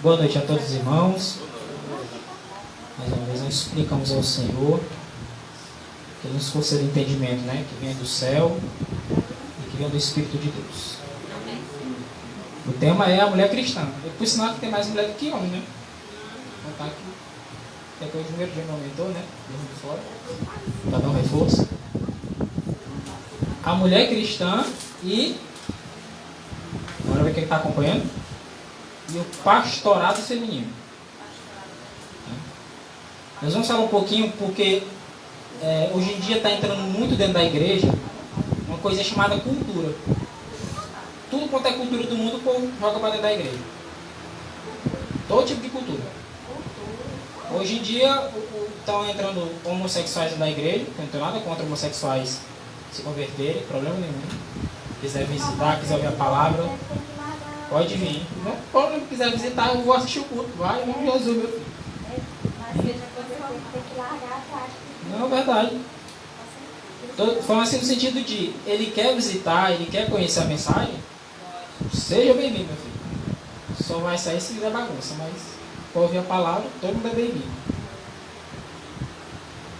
Boa noite a todos os irmãos. Mais uma vez nós suplicamos ao Senhor que Ele nos conceda entendimento, né? Que venha do céu e que venha do Espírito de Deus. O tema é a mulher cristã. Por sinal que tem mais mulher do que homem, né? Vou botar aqui. Depois o primeiro dia não aumentou, né? Mesmo de fora. Para dar um reforço. A mulher cristã e... Agora ver quem está acompanhando. E o pastorado feminino. Nós vamos falar um pouquinho porque hoje em dia está entrando muito dentro da igreja uma coisa chamada cultura. Tudo quanto é cultura do mundo, o povo joga para dentro da igreja. Todo tipo de cultura. Hoje em dia estão entrando homossexuais na igreja, não tem nada contra homossexuais se converterem, problema nenhum. Quiser visitar, quiser ouvir a palavra, pode vir. Quando não quiser visitar, eu vou assistir o culto. Vai, em nome de Jesus, meu filho. Não, é verdade. Falando assim no sentido de, ele quer visitar, ele quer conhecer a mensagem, seja bem-vindo, meu filho. Só vai sair se fizer bagunça, mas para ouvir a palavra, todo mundo é bem-vindo.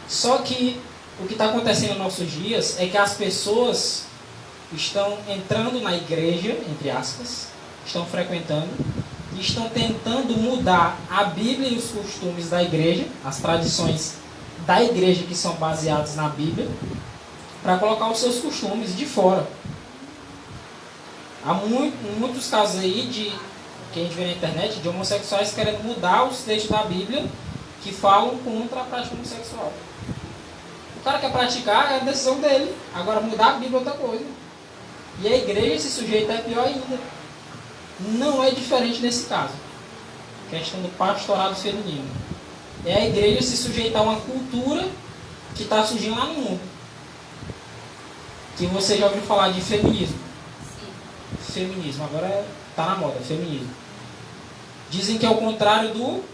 Só que o que está acontecendo nos nossos dias é que as pessoas estão entrando na igreja, entre aspas, estão frequentando, e estão tentando mudar a Bíblia e os costumes da igreja, as tradições da igreja que são baseadas na Bíblia, para colocar os seus costumes de fora. Há muitos casos aí que a gente vê na internet de homossexuais querendo mudar os textos da Bíblia que falam contra a prática homossexual. O cara quer praticar, é a decisão dele. Agora mudar a Bíblia é outra coisa. E a igreja se sujeita é pior ainda. Não é diferente nesse caso. Questão do pastorado feminino. É a igreja se sujeitar a uma cultura que está surgindo lá no mundo. Que você já ouviu falar de feminismo. Sim. Feminismo, agora está na moda, feminismo. Dizem que é o contrário do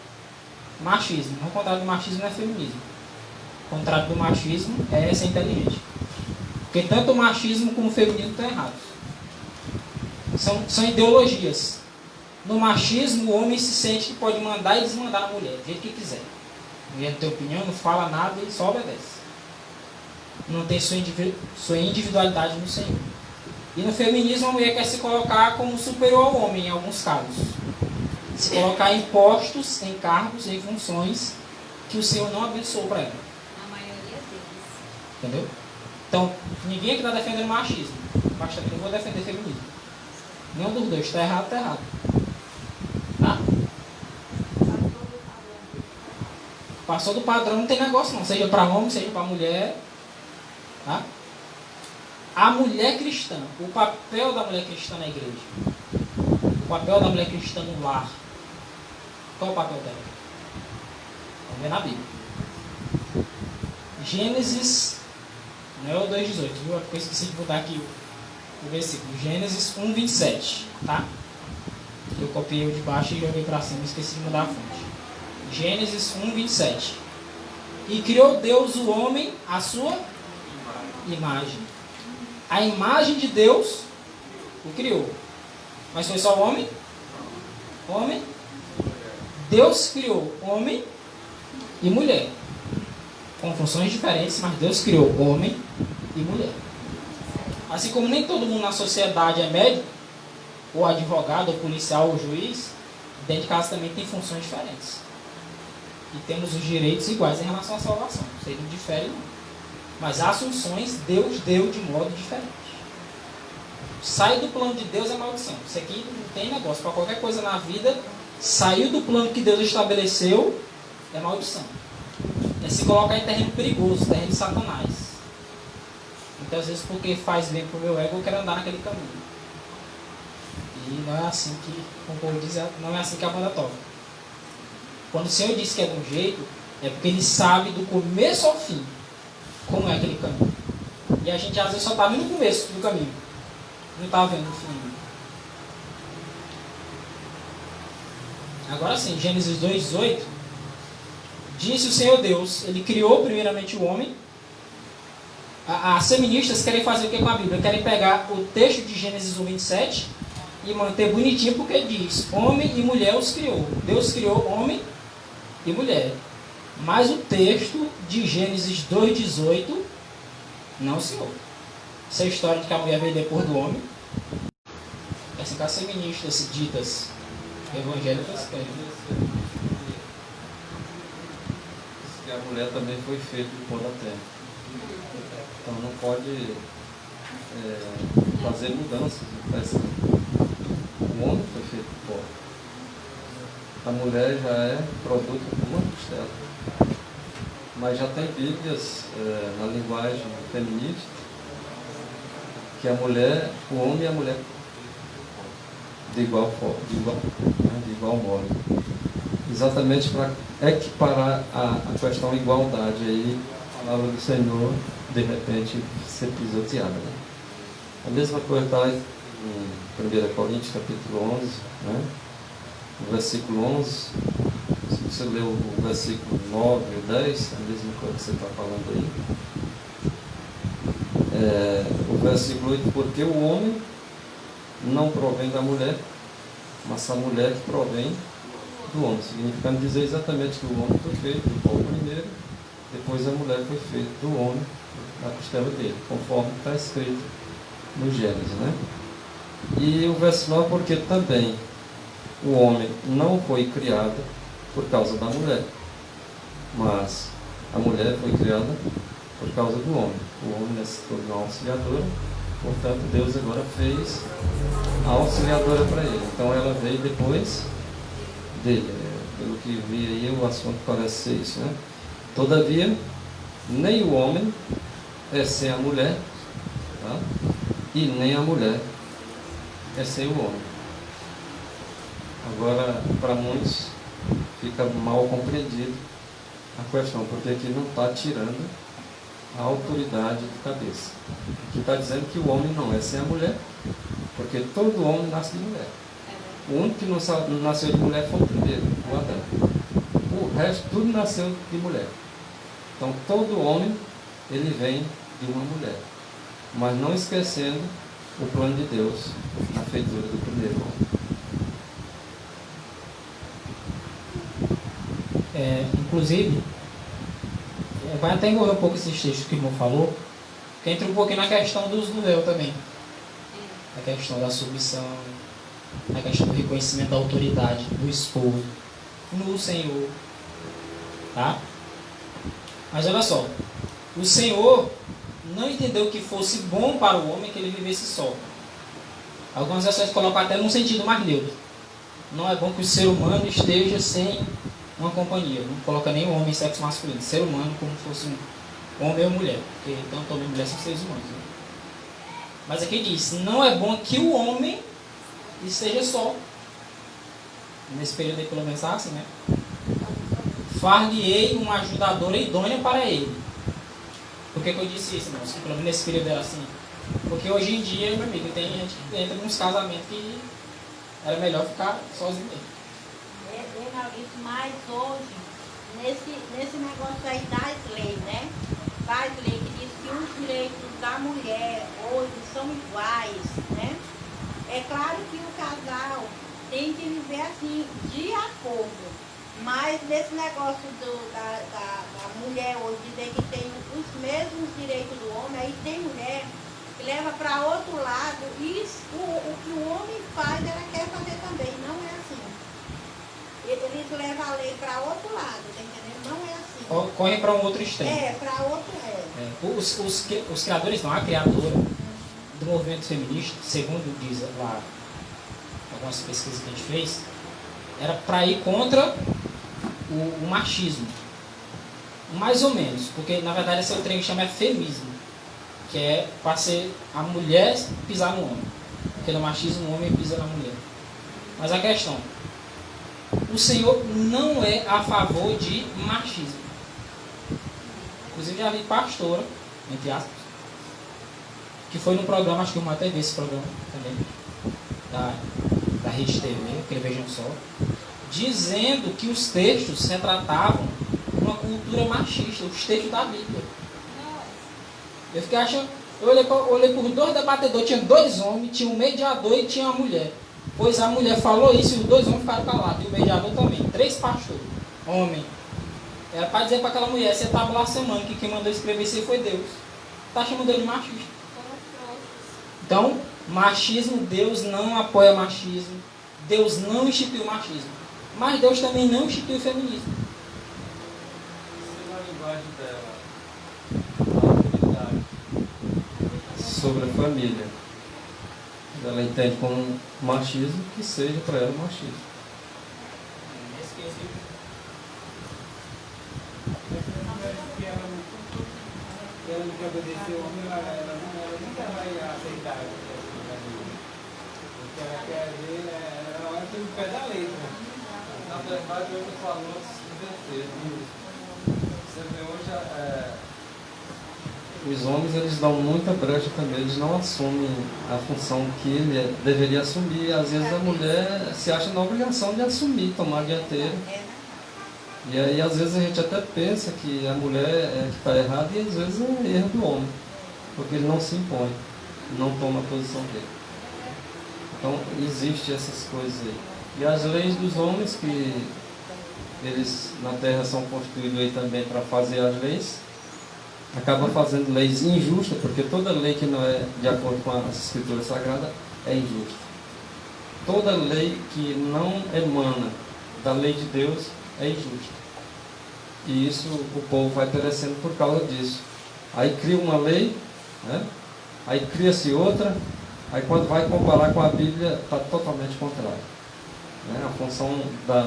machismo. O contrário do machismo não é feminismo. O contrário do machismo é ser inteligente. Porque tanto o machismo como o feminismo estão errados. São ideologias. No machismo, o homem se sente que pode mandar e desmandar a mulher, do jeito que quiser. A mulher não tem opinião, não fala nada e só obedece. Não tem sua individualidade no Senhor. E no feminismo, a mulher quer se colocar como superior ao homem, em alguns casos. Se colocar em postos, em cargos, em funções que o Senhor não abençoou para ela. A maioria deles. Entendeu? Então, ninguém aqui está defendendo o machismo. Mas também não vou defender o feminismo. Nenhum dos dois. Está errado, está errado. Tá? Passou do padrão, não tem negócio não. Seja para homem, seja para mulher. Tá? A mulher cristã. O papel da mulher cristã na igreja. O papel da mulher cristã no lar. Qual é o papel dela? Vamos ver na Bíblia. Gênesis, não é o 2,18, viu? É porque eu esqueci de botar aqui o versículo. Gênesis 1,27, tá? Eu copiei o de baixo e joguei para cima, esqueci de mudar a fonte. Gênesis 1,27. E criou Deus o homem à sua imagem. A imagem de Deus o criou. Mas foi só o homem? Homem? Deus criou homem e mulher. Com funções diferentes, mas Deus criou homem e mulher. Assim como nem todo mundo na sociedade é médico, ou advogado, ou policial, ou juiz, dentro de casa também tem funções diferentes. E temos os direitos iguais em relação à salvação. Isso aí não difere, não. Mas as funções Deus deu de modo diferente. Sair do plano de Deus é maldição. Isso aqui não tem negócio. Para qualquer coisa na vida, saiu do plano que Deus estabeleceu, é maldição. É se colocar em terreno perigoso, terreno de Satanás. Muitas vezes porque faz bem para o meu ego, eu quero andar naquele caminho. E não é assim que, como o povo diz, não é assim que a banda toca. Quando o Senhor diz que é de um jeito, é porque Ele sabe do começo ao fim como é aquele caminho. E a gente às vezes só está vendo o começo do caminho. Não está vendo o fim. Agora sim, Gênesis 2,18. Disse o Senhor Deus, Ele criou primeiramente o homem. As feministas querem fazer o que com a Bíblia? Querem pegar o texto de Gênesis 1,27 e manter bonitinho, porque diz, homem e mulher os criou. Deus criou homem e mulher. Mas o texto de Gênesis 2,18 não, senhor. Essa história de que a mulher veio depois do homem, assim que as feministas ditas evangélicas querem. Que a mulher também foi feita do pó da terra. Então não pode fazer mudanças. O homem foi feito do pó. A mulher já é produto de uma costela. Mas já tem bíblias na linguagem feminista que a mulher, o homem e a mulher de igual modo. Exatamente para equiparar a questão igualdade aí, a palavra do Senhor de repente ser pisoteada. Né? A mesma coisa está em 1 Coríntios capítulo 11, né? No versículo 11, se você ler o versículo 9 e o 10, a mesma coisa que você está falando aí. O versículo 8, porque o homem não provém da mulher, mas a mulher que provém do homem, significando dizer exatamente que o homem foi feito do pó primeiro, depois a mulher foi feita do homem, da costela dele, conforme está escrito no Gênesis, né? E o verso 9, porque também o homem não foi criado por causa da mulher, mas a mulher foi criada por causa do homem. O homem se tornou auxiliadora, portanto Deus agora fez a auxiliadora para ele. Então ela veio depois dele. Pelo que vi aí, o assunto parece ser isso, né? Todavia, nem o homem é sem a mulher, tá? E nem a mulher é sem o homem. Agora, para muitos, fica mal compreendido a questão, porque aqui não está tirando a autoridade de cabeça. Aqui está dizendo que o homem não é sem a mulher, porque todo homem nasce de mulher. O único que não nasceu de mulher foi o primeiro, o Adão. O resto, tudo nasceu de mulher. Então, todo homem, ele vem de uma mulher. Mas não esquecendo o plano de Deus na feitura do primeiro homem. Inclusive, vai até envolver um pouco esses textos que o irmão falou, que entra um pouquinho na questão do uso do véu também. A questão da submissão, a questão do reconhecimento da autoridade do esposo no Senhor. Tá? Mas olha só, o Senhor não entendeu que fosse bom para o homem que ele vivesse só. Algumas versões colocam até num sentido mais neutro. Não é bom que o ser humano esteja sem uma companhia. Não coloca nem o homem em sexo masculino. Ser humano como se fosse um homem ou mulher. Porque tanto homem e mulher são seres humanos. Né? Mas aqui diz, não é bom que o homem esteja só. Nesse período aí, pelo menos assim, né? Far-lhe-ei uma ajudadora idônea para ele. Por que eu disse isso, irmãos? Pelo menos nesse período era assim. Porque hoje em dia, meu amigo, tem gente que entra nos casamentos que era melhor ficar sozinho mesmo. Mas hoje, nesse negócio aí das leis, né? Das leis que diz que os direitos da mulher hoje são iguais, né? É claro que o casal tem que viver assim, de acordo. Mas nesse negócio da mulher hoje dizer que tem os mesmos direitos do homem, aí tem mulher que leva para outro lado e o que o homem faz, ela quer fazer também. Não é assim. Eles levam a lei para outro lado, tá entendendo? Não é assim. Corre para um outro extremo. Para outro Os criadores, não, a criadora do movimento feminista, segundo diz lá algumas pesquisas que a gente fez, era para ir contra o machismo. Mais ou menos, porque na verdade esse é o trem que chama feminismo, que é para ser a mulher pisar no homem. Porque no machismo o homem pisa na mulher. Mas a questão, o Senhor não é a favor de machismo. Inclusive já vi pastora, entre aspas, que foi no programa, acho que eu até vi esse programa também, da Rede TV, aquele Vejam Só, dizendo que os textos retratavam uma cultura machista, os textos da Bíblia. Eu fiquei achando, eu olhei por dois debatedores, tinha dois homens, tinha um mediador e tinha uma mulher. Pois a mulher falou isso e os dois homens ficaram calados. E o mediador também. 3 pastores. Homem. Era para dizer para aquela mulher, você estava blasfemando, que quem mandou escrever isso aí foi Deus. Está chamando ele de machista. Então, machismo, Deus não apoia machismo. Deus não instituiu machismo. Mas Deus também não instituiu o feminismo. Na linguagem dela, a autoridade sobre a família, ela entende como machismo, que seja para ela machismo. Ela não quer obedecer o homem, ela nunca vai aceitar porque ela quer ver, ela vai ter o pé da letra. Na verdade, eu não falo antes de inverter. Você vê hoje, os homens, eles dão muita brecha também, eles não assumem a função que ele deveria assumir. Às vezes a mulher se acha na obrigação de assumir, tomar a dianteira. E aí, às vezes, a gente até pensa que a mulher é que está errada e às vezes é erro do homem, porque ele não se impõe, não toma a posição dele. Então, existe essas coisas aí. E as leis dos homens, que eles na terra são constituídos aí também para fazer as leis, acaba fazendo leis injustas, porque toda lei que não é de acordo com as escrituras sagradas é injusta. Toda lei que não emana da lei de Deus é injusta. E isso o povo vai perecendo por causa disso. Aí cria uma lei, né? Aí cria-se outra, aí quando vai comparar com a Bíblia, está totalmente contrário. Né? A função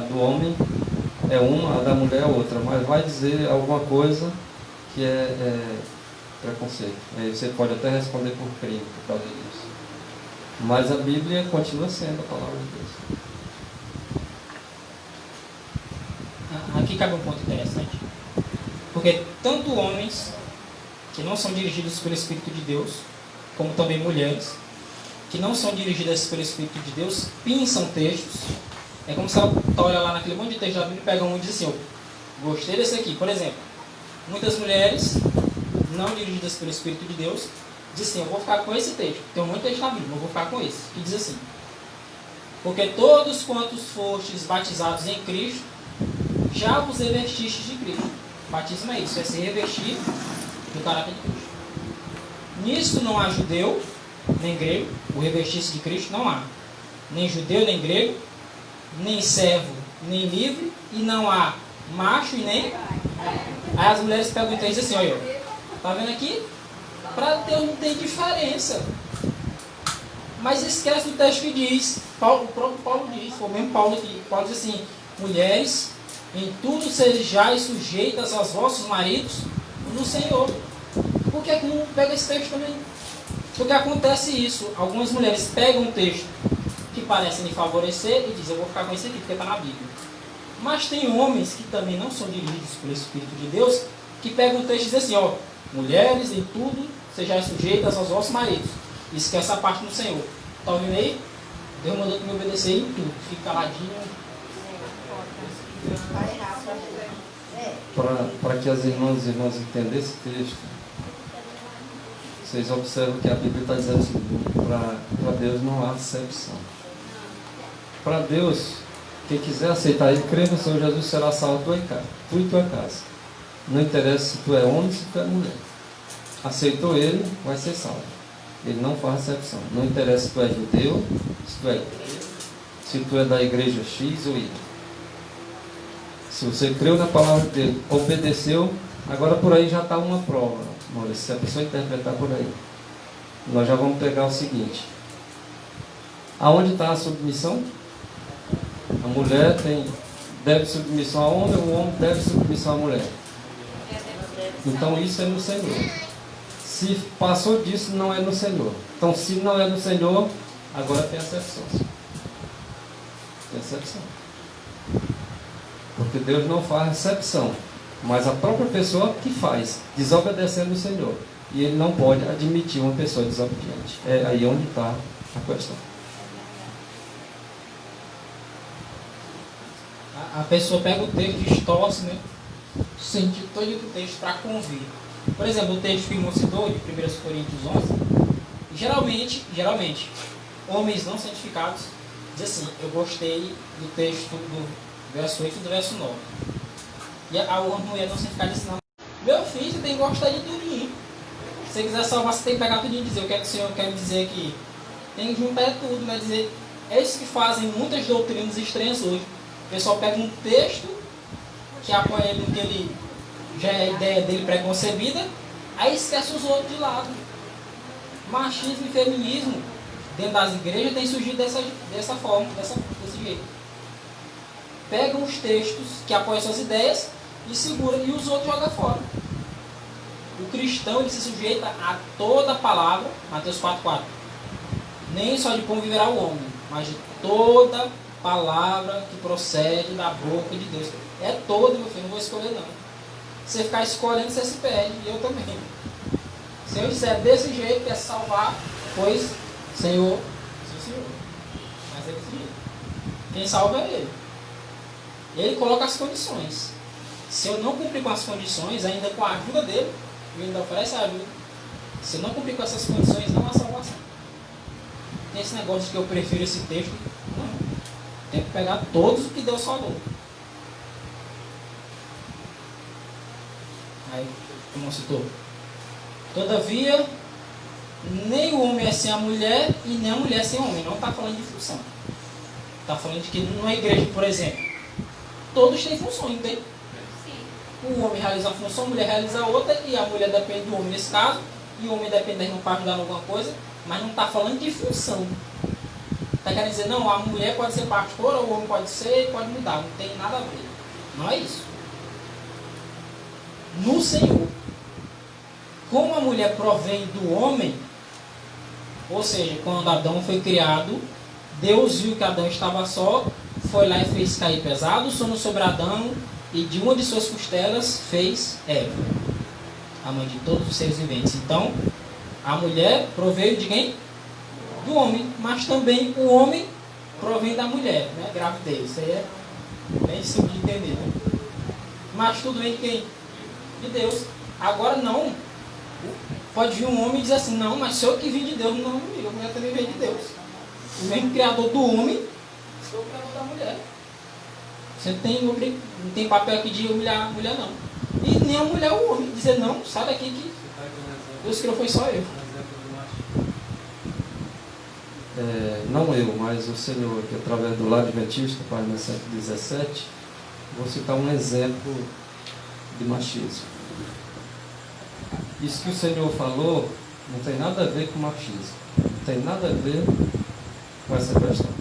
do homem é uma, a da mulher é outra, mas vai dizer alguma coisa que é preconceito. Aí você pode até responder por crime por causa disso. Mas a Bíblia continua sendo a palavra de Deus. Aqui cabe um ponto interessante, porque tanto homens que não são dirigidos pelo Espírito de Deus, como também mulheres que não são dirigidas pelo Espírito de Deus, pensam textos. É como se ela olha lá naquele monte de texto da Bíblia e pega um e diz assim, gostei desse aqui. Por exemplo, muitas mulheres não dirigidas pelo Espírito de Deus dizem assim, eu vou ficar com esse texto, tem um monte de texto na Bíblia, eu vou ficar com esse, que diz assim, porque todos quantos fostes batizados em Cristo, já vos revestistes de Cristo. Batismo é isso, é se revestir do caráter de Cristo. Nisto não há judeu, nem grego, o revestir-se de Cristo não há. Nem judeu, nem grego, nem servo, nem livre, e não há macho e nem... Aí as mulheres pegam e dizem assim, olha, tá vendo aqui? Para Deus não tem diferença. Mas esquece o texto que diz, o próprio Paulo diz, foi o mesmo Paulo que Paulo diz assim, mulheres, em tudo sejais sujeitas aos vossos maridos no Senhor. Por que não pega esse texto também? Porque acontece isso. Algumas mulheres pegam um texto que parece lhe favorecer e dizem, eu vou ficar com esse aqui porque está na Bíblia. Mas tem homens que também não são dirigidos pelo Espírito de Deus, que pegam um texto e dizem assim, mulheres, em tudo sejais sujeitas aos vossos maridos. E esquece a parte do Senhor. Está ouvindo aí? Deus mandou me obedecer em tudo. Fica caladinho. Para que as irmãs e irmãos entendam esse texto, vocês observam que a Bíblia está dizendo assim, para Deus não há acepção. Para Deus, quem quiser aceitar Ele, crê no Senhor Jesus, será salvo tu e tua casa. Não interessa se tu é homem ou se tu é mulher. Aceitou Ele, vai ser salvo. Ele não faz acepção. Não interessa se tu é judeu, se tu é grego, se tu é da igreja X ou Y. Se você creu na palavra dele, obedeceu, agora por aí já está uma prova, Maurício, se a pessoa interpretar por aí. Nós já vamos pegar o seguinte. Aonde está a submissão? A mulher deve submissão ao homem, o homem deve submissão à mulher. Então isso é no Senhor. Se passou disso, não é no Senhor. Então se não é no Senhor, agora tem exceção. Tem exceção. Porque Deus não faz exceção, mas a própria pessoa que faz, desobedecendo o Senhor. E Ele não pode admitir uma pessoa desobediente. É aí onde está a questão. A pessoa pega o texto e distorce, né? O sentido todo do texto para convir. Por exemplo, o texto que o irmão citou, de 1 Coríntios 11, geralmente, homens não santificados, dizem diz assim, eu gostei do texto do verso 8 e do verso 9. E a mulher não se ficar dizendo, meu filho, você tem que gostar de tudinho. Se você quiser salvar, você tem que pegar tudinho e dizer, o que é que o Senhor quer me dizer aqui? Tem que juntar tudo, né? Dizer, é isso que fazem muitas doutrinas estranhas hoje. O pessoal pega um texto que apoia ele no que ele já é a ideia dele pré-concebida, aí esquece os outros de lado. Machismo e feminismo dentro das igrejas tem surgido dessa forma, desse jeito. Pegam os textos que apoiam suas ideias e segura e os outros joga fora. O cristão ele se sujeita a toda palavra, Mateus 4,4. Nem só de pão viverá o homem, mas de toda palavra que procede da boca de Deus. É toda, meu filho, não vou escolher não. Se você ficar escolhendo, você se perde, e eu também. Se eu disser desse jeito, quer salvar, pois, Senhor, Senhor. Mas é desse jeito. Quem salva é Ele. Ele coloca as condições. Se eu não cumprir com as condições, ainda com a ajuda dele, ele ainda oferece a ajuda. Se eu não cumprir com essas condições, não há salvação. Tem esse negócio de que eu prefiro esse texto. Não. Tem que pegar todos o que Deus falou. Aí, como citou. Todavia, nem o homem é sem a mulher e nem a mulher é sem o homem. Não está falando de função. Está falando de que numa igreja, por exemplo, todos têm funções, não tem? O homem realiza uma função, a mulher realiza outra, e a mulher depende do homem nesse caso, e o homem depende da irmã para ajudar em alguma coisa, mas não está falando de função. Está querendo dizer, não, a mulher pode ser pastora, o homem pode ser, pode mudar, não tem nada a ver. Não é isso. No Senhor, como a mulher provém do homem, ou seja, quando Adão foi criado, Deus viu que Adão estava só, foi lá e fez cair pesado o sono sobre Adão, e de uma de suas costelas fez Eva, a mãe de todos os seres viventes. Então, a mulher proveio de quem? Do homem, mas também o homem provém da mulher, né? Gravidez, isso aí é bem simples de entender, né? Mas tudo vem de quem? De Deus. Agora não, pode vir um homem e dizer assim, não, mas se eu que vim de Deus, não, a mulher também veio de Deus. O mesmo criador do homem, foi o criador da mulher. Você não tem papel aqui de humilhar a mulher, não. E nem a mulher o homem, dizer, não, sai daqui que Deus criou foi só eu. Não eu, mas o Senhor, que através do Lar Adventista, página 117, vou citar um exemplo de machismo. Isso que o Senhor falou não tem nada a ver com machismo, não tem nada a ver com essa questão.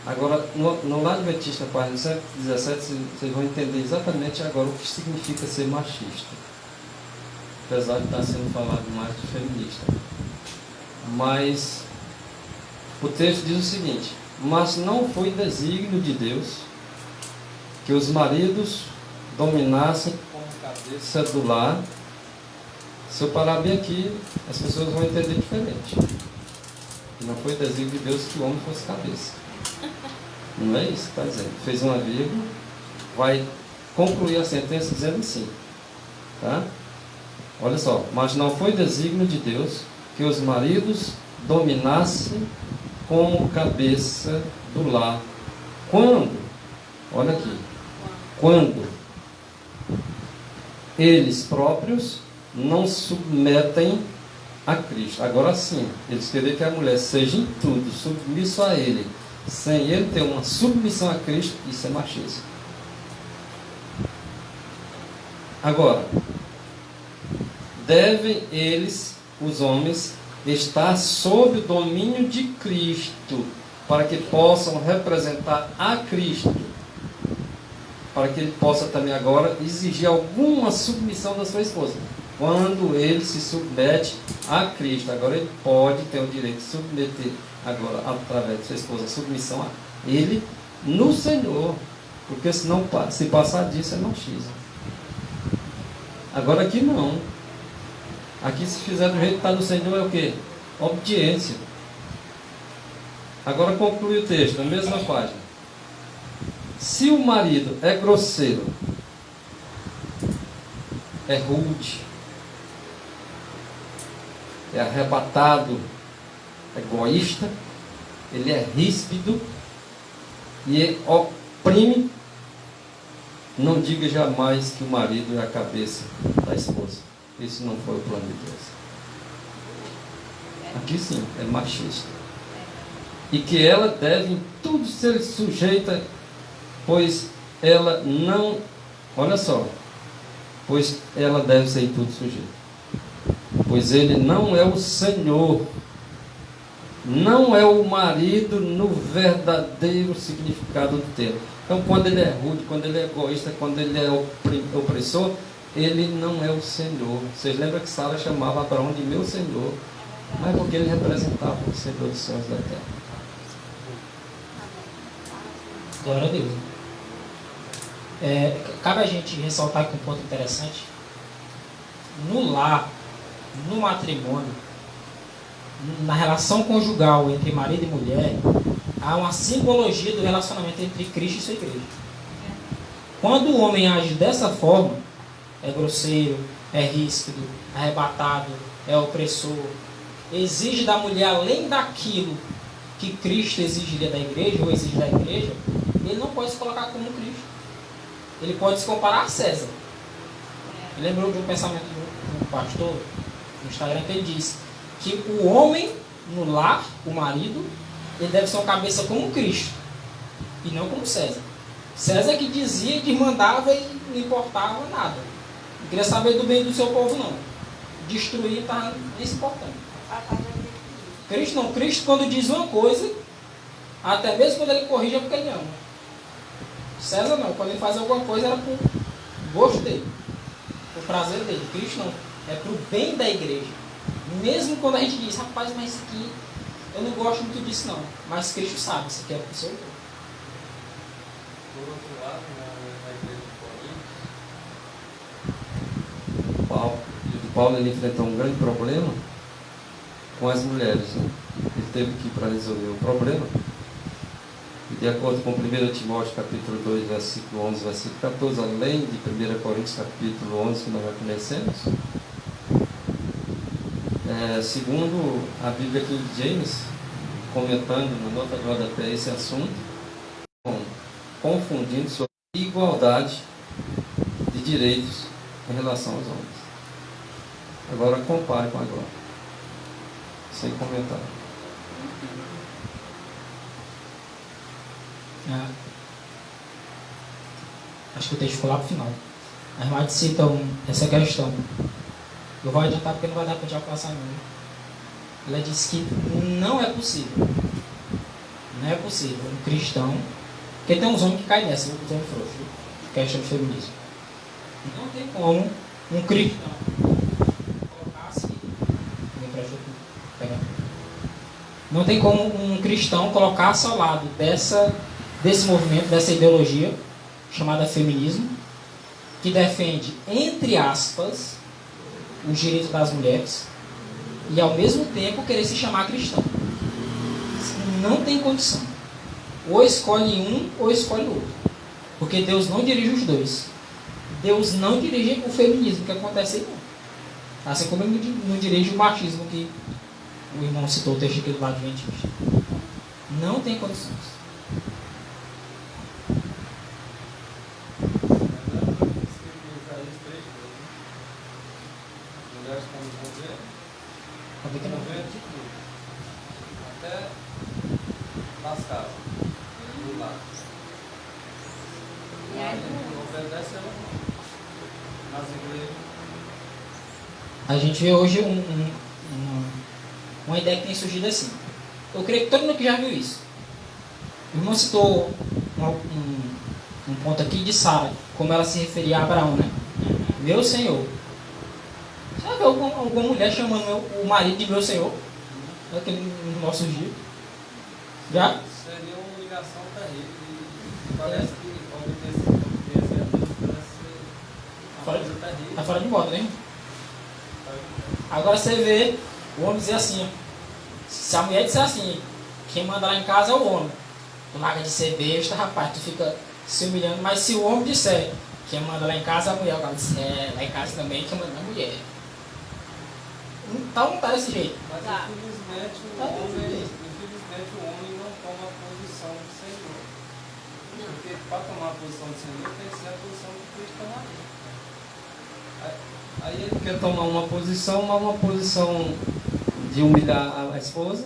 Agora, no Lar Adventista, página 117, vocês vão entender exatamente agora o que significa ser machista, apesar de estar sendo falado mais de feminista. Mas o texto diz o seguinte: mas não foi desígnio de Deus que os maridos dominassem como cabeça do lar. Se eu parar bem aqui, as pessoas vão entender diferente. Não foi desígnio de Deus que o homem fosse cabeça. Não é isso que está dizendo. Fez uma vírgula, vai concluir a sentença dizendo assim, tá? Olha só, mas não foi desígnio de Deus que os maridos dominassem como cabeça do lar. Quando? Olha aqui. Quando eles próprios não submetem a Cristo. Agora sim, eles querem que a mulher seja em tudo submisso a Ele, sem ele ter uma submissão a Cristo, isso é machismo. Agora, devem eles, os homens, estar sob o domínio de Cristo, para que possam representar a Cristo, para que ele possa também agora exigir alguma submissão da sua esposa. Quando ele se submete a Cristo, agora ele pode ter o direito de submeter agora, através de sua esposa, a submissão a ele no Senhor, porque senão, se passar disso, é machismo. Agora aqui não. Aqui, se fizer do jeito que está no Senhor, é o quê? Obediência. Agora conclui o texto, na mesma página. Se o marido é grosseiro, é rude, é arrebatado, egoísta, ele é ríspido e oprime. Não diga jamais que o marido é a cabeça da esposa. Esse não foi o plano de Deus. Aqui sim, é machista. E que ela deve em tudo ser sujeita, pois ela não, olha só, pois ela deve ser em tudo sujeita. Pois ele não é o Senhor, não é o marido no verdadeiro significado do termo. Então, quando ele é rude, quando ele é egoísta, quando ele é opressor, ele não é o Senhor. Vocês lembram que Sara chamava Abraão de meu Senhor, mas porque ele representava o Senhor dos céus e da terra. Glória a Deus. Cabe a gente ressaltar aqui um ponto interessante. No lar, no matrimônio, na relação conjugal entre marido e mulher, há uma simbologia do relacionamento entre Cristo e sua igreja. Quando o homem age dessa forma, é grosseiro, é ríspido, arrebatado, é opressor, exige da mulher além daquilo que Cristo exigiria da igreja, ou exige da igreja, ele não pode se colocar como Cristo. Ele pode se comparar a César. Eu lembrou de um pensamento de um pastor no Instagram que ele disse que o homem no lar, o marido, ele deve ser uma cabeça como Cristo e não como César. César que dizia, que mandava e não importava nada. Não queria saber do bem do seu povo, não. Destruir estava nem se importando. Cristo não. Cristo, quando diz uma coisa, até mesmo quando ele corrige, é porque ele ama. César não. Quando ele faz alguma coisa, era por gosto dele, por prazer dele. Cristo não. É para o bem da igreja. Mesmo quando a gente diz, rapaz, mas isso aqui, eu não gosto muito disso, não. Mas Cristo sabe, isso aqui é para o seu povo. Por outro lado, na igreja de Corinto, Paulo ele enfrentou um grande problema com as mulheres. Né? Ele teve que ir para resolver o problema. E de acordo com 1 Timóteo capítulo 2, versículo 11, versículo 14, além de 1 Coríntios capítulo 11, que nós já conhecemos, segundo a Bíblia King James, comentando na nota de rodapé esse assunto, confundindo sobre igualdade de direitos em relação aos homens. Agora compare com agora, sem comentário. Acho que o texto ficou lá para o final. As irmãs citam essa questão. Eu vou adiantar porque não vai dar para a gente alcançar não. Ela diz que não é possível. Não é possível um cristão, porque tem uns homens que caem nessa, uns homens frouxos, questão de feminismo. Não tem como um cristão colocar-se. Não tem como um cristão colocar-se ao lado desse movimento, dessa ideologia chamada feminismo, que defende, entre aspas, os direitos das mulheres e ao mesmo tempo querer se chamar cristão. Não tem condição. Ou escolhe um ou escolhe o outro. Porque Deus não dirige os dois. Deus não dirige o feminismo que acontece aí não. Assim como ele não dirige o machismo que o irmão citou o texto aqui do lado adventista. Não tem condições. Até das casas, do lado. Não obedece nas igrejas. A gente vê hoje uma ideia que tem surgido assim. Eu creio que todo mundo que já viu isso. O irmão citou um ponto aqui de Sara, como ela se referia a Abraão, né? Meu Senhor. Você já viu alguma mulher chamando o marido de meu Senhor? Naquele nos nossos dias? Já? Seria uma ligação terrível. E parece que obedecer a Deus parece ser uma coisa terrível. Tá fora de moda, né? Agora você vê o homem dizer assim, ó, se a mulher disser assim, quem manda lá em casa é o homem. Tu larga de ser besta, rapaz, tu fica se humilhando. Mas se o homem disser, quem manda lá em casa é a mulher, o cara diz, lá em casa também quem manda é a mulher. Então não tá desse jeito. Mas infelizmente o homem posição do Senhor, tem que ser a posição que Cristo tomaria. Aí ele quer tomar uma posição, mas uma posição de humilhar a esposa,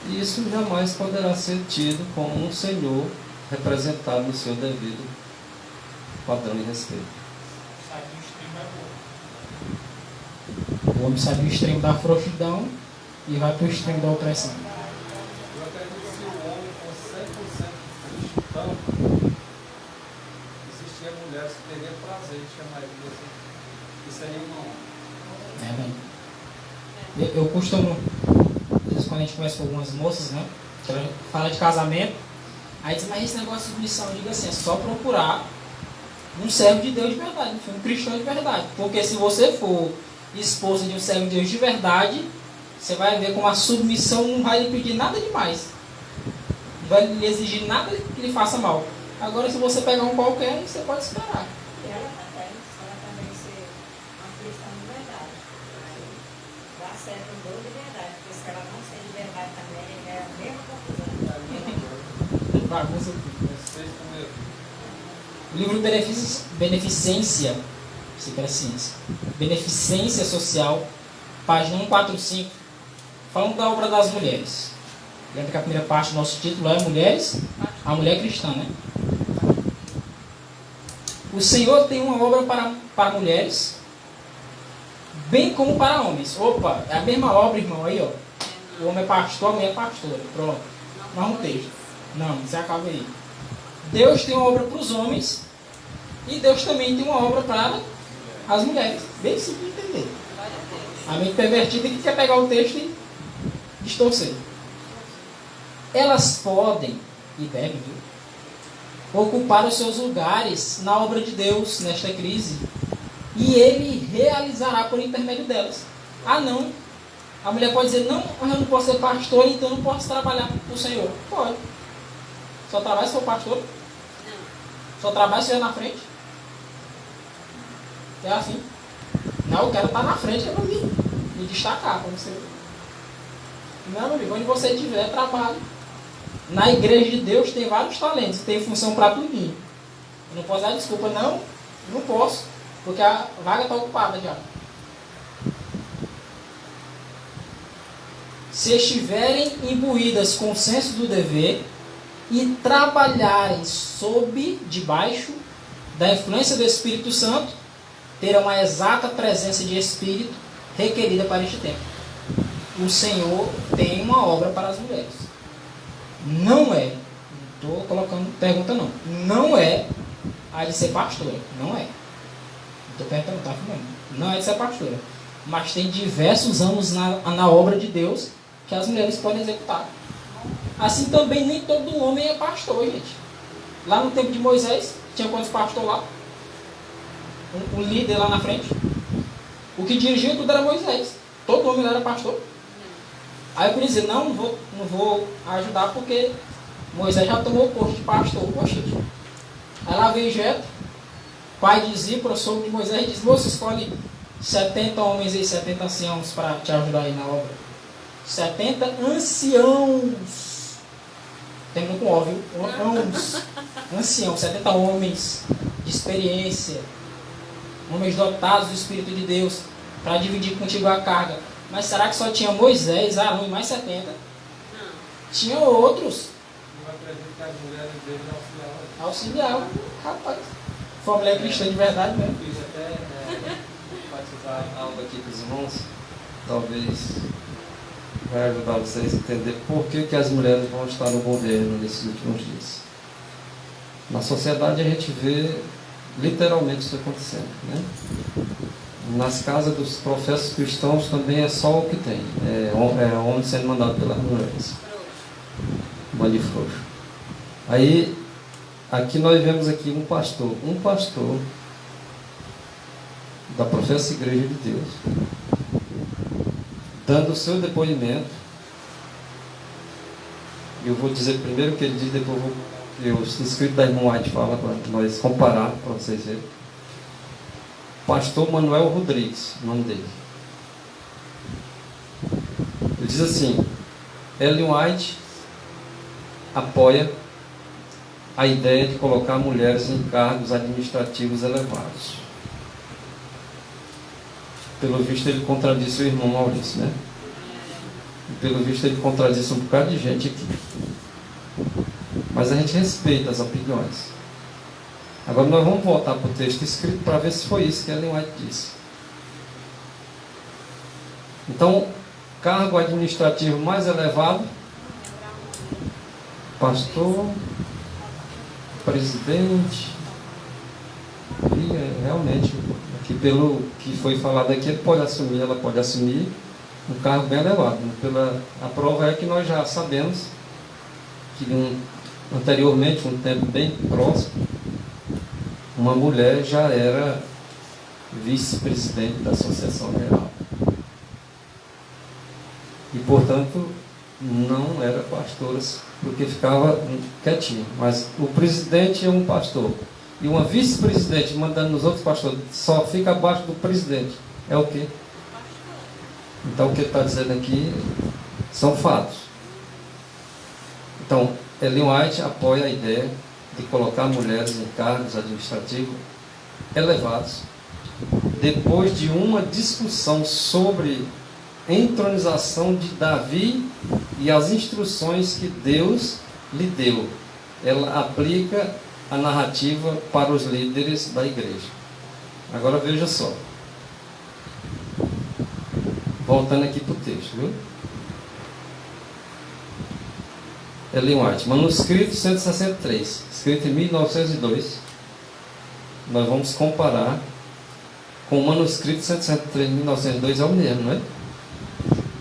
e isso jamais poderá ser tido como um senhor representado no seu devido padrão e respeito. Sai do extremo da boa. O homem sai do extremo da frouxidão e vai para o extremo da opressão. Eu acredito que se o homem fosse 100% cristão, existia mulheres que teriam prazer de chamar ele de assim. Isso aí não. É, bem. Eu costumo, às vezes quando a gente conversa com algumas moças, né, que ela fala de casamento, aí diz, mas esse negócio de submissão, eu digo assim, é só procurar um servo de Deus de verdade, um cristão de verdade. Porque se você for esposa de um servo de Deus de verdade, você vai ver como a submissão não vai lhe pedir nada demais. Não vai lhe exigir nada que lhe faça mal. Agora, se você pegar um qualquer, você pode esperar. Ela também ser uma cristã de verdade. Dá certo um doido de verdade, porque se ela não ser de verdade também, é a mesma confusão. Bagunça tudo. O livro Beneficência, se quer ciência, Beneficência Social, página 145, falando da obra das mulheres. Lembra que a primeira parte do nosso título é Mulheres, a mulher cristã, né? O Senhor tem uma obra para mulheres, bem como para homens. Opa, é a mesma obra, irmão, aí, ó. O homem é pastor, a mulher é pastora. Pronto. Mas um texto. Não, você acaba aí. Deus tem uma obra para os homens e Deus também tem uma obra para as mulheres. Bem simples de entender. A mente pervertida que quer pegar o texto e distorcer. Elas podem e devem, viu, ocupar os seus lugares na obra de Deus nesta crise, e Ele realizará por intermédio delas. Ah, não. A mulher pode dizer, não, eu não posso ser pastor, então eu não posso trabalhar para o Senhor. Pode. Só trabalha se for pastor? Não. Só trabalha se estiver na frente? É assim. Não, eu quero estar na frente, é para mim me destacar. Como você... Não, meu amigo, onde você estiver, trabalhe. Na igreja de Deus tem vários talentos, tem função para tudo. Eu não posso dar desculpa, não posso, porque a vaga está ocupada já. Se estiverem imbuídas com o senso do dever e trabalharem debaixo da influência do Espírito Santo, terão a exata presença de Espírito requerida para este tempo. O Senhor tem uma obra para as mulheres. Não é, não estou colocando pergunta não é a de ser pastora, não é. Não estou perguntando, está afirmando. Não é de ser pastora. Mas tem diversos anos na obra de Deus que as mulheres podem executar. Assim também nem todo homem é pastor, gente. Lá no tempo de Moisés, tinha quantos pastores lá? Um líder lá na frente. O que dirigia tudo era Moisés. Todo homem lá era pastor. Aí eu podia dizer, não vou ajudar porque Moisés já tomou o posto de pastor. Poxa, aí lá veio Jetro, pai de Zípora, sogro de Moisés, e diz, moço, escolhe 70 homens e 70 anciãos para te ajudar aí na obra. 70 anciãos. Terminou com óbvio. Anciãos, 70 homens de experiência, homens dotados do Espírito de Deus, para dividir contigo a carga. Mas será que só tinha Moisés, Arão e mais 70? Não. Tinha outros. Eu acredito que as mulheres dele Auxiliavam. Rapaz. Foi uma mulher cristã de verdade mesmo. Eu fiz até participar algo aqui com os irmãos. Talvez vai ajudar vocês a entender por que as mulheres vão estar no governo nesses últimos dias. Na sociedade a gente vê literalmente isso acontecendo, né? Nas casas dos professos cristãos também é só o que tem. É homem sendo mandado pelas mulheres. Bando de frouxo. Aí, aqui nós vemos aqui um pastor da professa Igreja de Deus, dando o seu depoimento. Eu vou dizer primeiro o que ele diz, depois o escrito da irmã White fala para nós comparar, para vocês verem. Pastor Manuel Rodrigues, o nome dele. Ele diz assim: Ellen White apoia a ideia de colocar mulheres em cargos administrativos elevados. Pelo visto ele contradisse o irmão Maurício, né? E pelo visto ele contradisse um bocado de gente aqui. Mas a gente respeita as opiniões. Agora nós vamos voltar para o texto escrito para ver se foi isso que Ellen White disse. Então, cargo administrativo mais elevado, pastor, presidente, e realmente, aqui pelo que foi falado aqui, ele pode assumir, ela pode assumir um cargo bem elevado. A prova é que nós já sabemos que anteriormente, um tempo bem próximo, uma mulher já era vice-presidente da Associação Real. E, portanto, não era pastora, porque ficava quietinho. Mas o presidente é um pastor. E uma vice-presidente mandando nos outros pastores, só fica abaixo do presidente. É o quê? Então, o que ele está dizendo aqui são fatos. Então, Ellen White apoia a ideia de colocar mulheres em cargos administrativos elevados, depois de uma discussão sobre entronização de Davi e as instruções que Deus lhe deu. Ela aplica a narrativa para os líderes da igreja. Agora veja só. Voltando aqui para o texto, viu? Ellen White, manuscrito 163, escrito em 1902. Nós vamos comparar com o manuscrito 163 de 1902, é o mesmo, não é?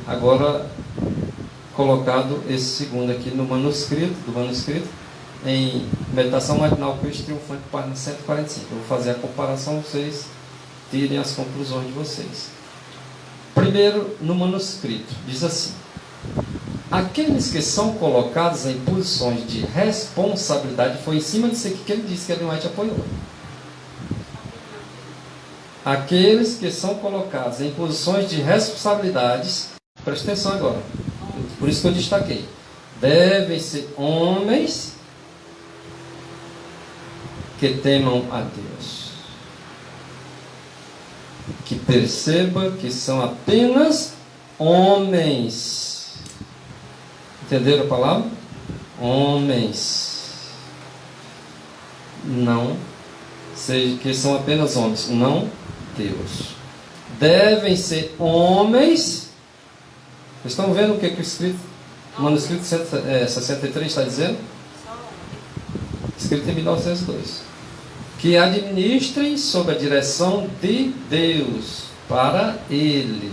Agora, colocado esse segundo aqui no manuscrito, em Meditação Matinal Cristo Triunfante, página 145. Eu vou fazer a comparação, vocês tirem as conclusões de vocês. Primeiro, no manuscrito, diz assim: aqueles que são colocados em posições de responsabilidade, foi em cima disso aqui que ele disse que Ellen White apoiou. Aqueles que são colocados em posições de responsabilidades, preste atenção agora, por isso que eu destaquei, devem ser homens que temam a Deus, que perceba que são apenas homens. Entenderam a palavra? Homens. Não, seja que são apenas homens, não Deus. Devem ser homens. Vocês estão vendo o que o manuscrito 63 está dizendo? Escrito em 1902. Que administrem sob a direção de Deus, para Ele.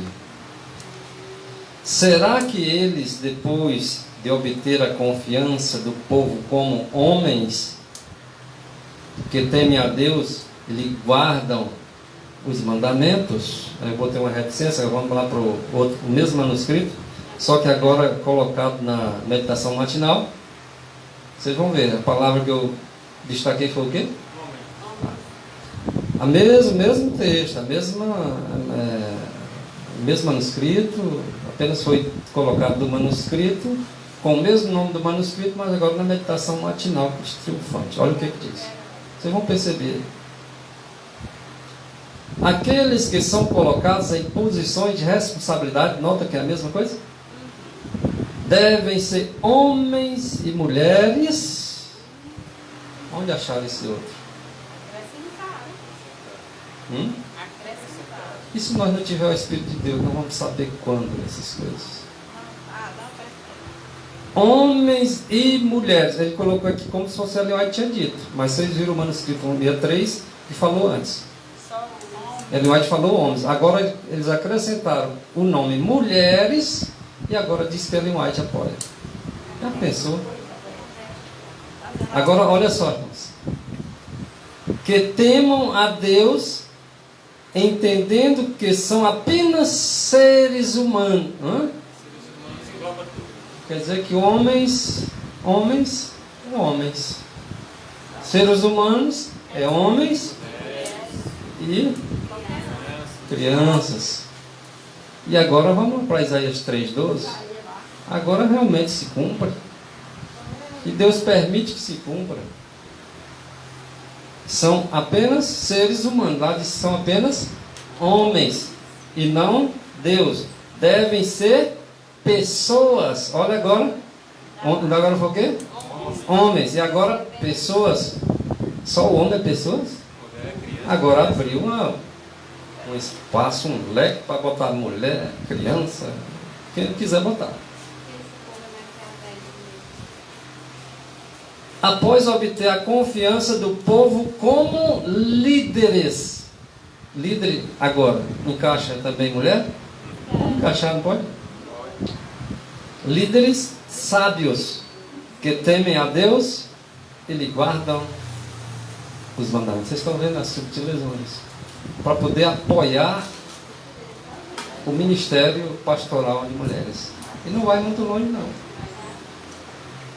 Será que eles, depois de obter a confiança do povo como homens que temem a Deus, lhe guardam os mandamentos? Eu botei uma reticência, vamos lá para o mesmo manuscrito, só que agora colocado na meditação matinal. Vocês vão ver, a palavra que eu destaquei foi o quê? O mesmo texto, o mesmo manuscrito, apenas foi colocado do manuscrito, com o mesmo nome do manuscrito, mas agora na meditação matinal triunfante. Olha o que diz. Vocês vão perceber. Aqueles que são colocados em posições de responsabilidade, nota que é a mesma coisa? Devem ser homens e mulheres. Onde acharam esse outro? E se nós não tiver o Espírito de Deus, não vamos saber quando essas coisas. Homens e mulheres. Ele colocou aqui como se fosse Ellen White tinha dito. Mas vocês viram o manuscrito 163 que falou antes. Ellen White falou homens. Agora eles acrescentaram o nome mulheres. E agora diz que Ellen White apoia. Já pensou? Agora olha só, irmãos. Que temam a Deus, entendendo que são apenas seres humanos. Quer dizer que homens. Seres humanos é homens e crianças. E agora vamos para Isaías 3,12. Agora realmente se cumpra. E Deus permite que se cumpra. são apenas seres humanos. Lá diz que são apenas homens e não Deus. Devem ser pessoas. Olha agora. Agora foi o quê? Homens. E agora pessoas. Só o homem é pessoas? Agora abriu um espaço, um leque para botar mulher, criança, quem quiser botar. Após obter a confiança do povo como líderes. Líder agora, encaixa também mulher? Encaixar não pode? Líderes sábios que temem a Deus e lhe guardam os mandamentos. Vocês estão vendo as subtilezões para poder apoiar o ministério pastoral de mulheres. E não vai muito longe não.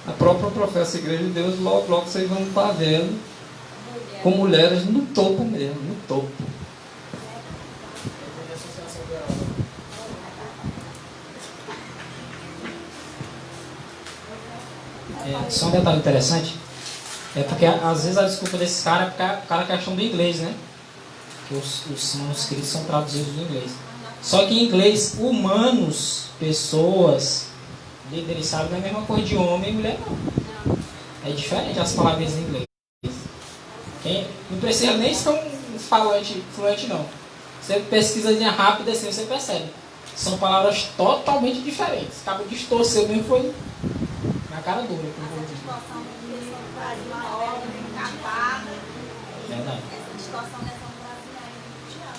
A própria professa Igreja de Deus, logo vocês vão estar vendo com mulheres no topo mesmo, no topo. Só um detalhe interessante, é porque às vezes a desculpa desses caras é porque o cara questão do inglês, né? Que os manuscritos são traduzidos do inglês. Só que em inglês, humanos, pessoas, líderes, sabe, não é a mesma coisa de homem e mulher, não. É diferente as palavras em inglês. Não precisa nem ser um fluente, não. Você pesquisazinha rápida assim, você percebe. São palavras totalmente diferentes. Acaba de distorcer mesmo, foi na cara dura. Essa distorção de faz uma obra encapada. Verdade. Essa distorção dessa brasileira mundial.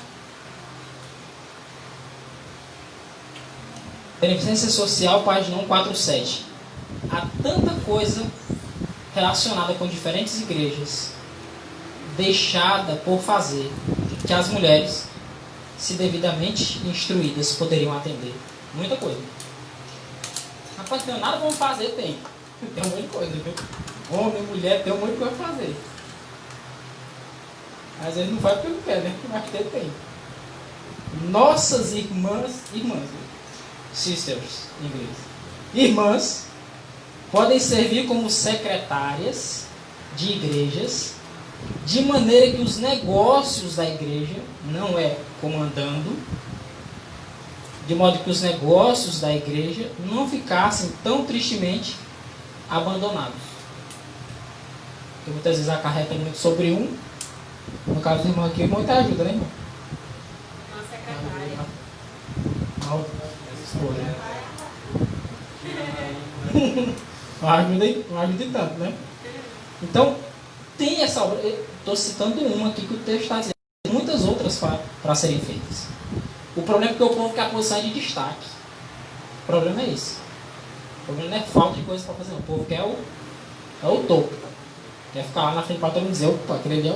Beneficência Social, página 147. Há tanta coisa relacionada com diferentes igrejas deixada por fazer que as mulheres, se devidamente instruídas, poderiam atender. Muita coisa. Rapaz, tem nada para fazer, tem. Tem um monte de coisa, viu? Homem, mulher, tem um monte de coisa para fazer. Às vezes não faz porque não quer, né? Mas tem. Nossas irmãs, sisters, em inglês, irmãs, podem servir como secretárias de igrejas, de maneira que os negócios da igreja, não é comandando, de modo que os negócios da igreja não ficassem tão tristemente abandonados. Porque muitas vezes acarreta muito sobre um. No caso do irmão aqui, o irmão te ajuda, né, irmão? Uma secretária. Não ajuda tanto, né? Então, tem essa obra. Estou citando uma aqui que o texto está dizendo. Tem muitas outras para serem feitas. O problema é que o povo quer a posição de destaque. O problema é esse. O problema não é falta de coisa para fazer, não. O povo quer o topo. Quer ficar lá na frente para todo mundo dizer: opa, aquele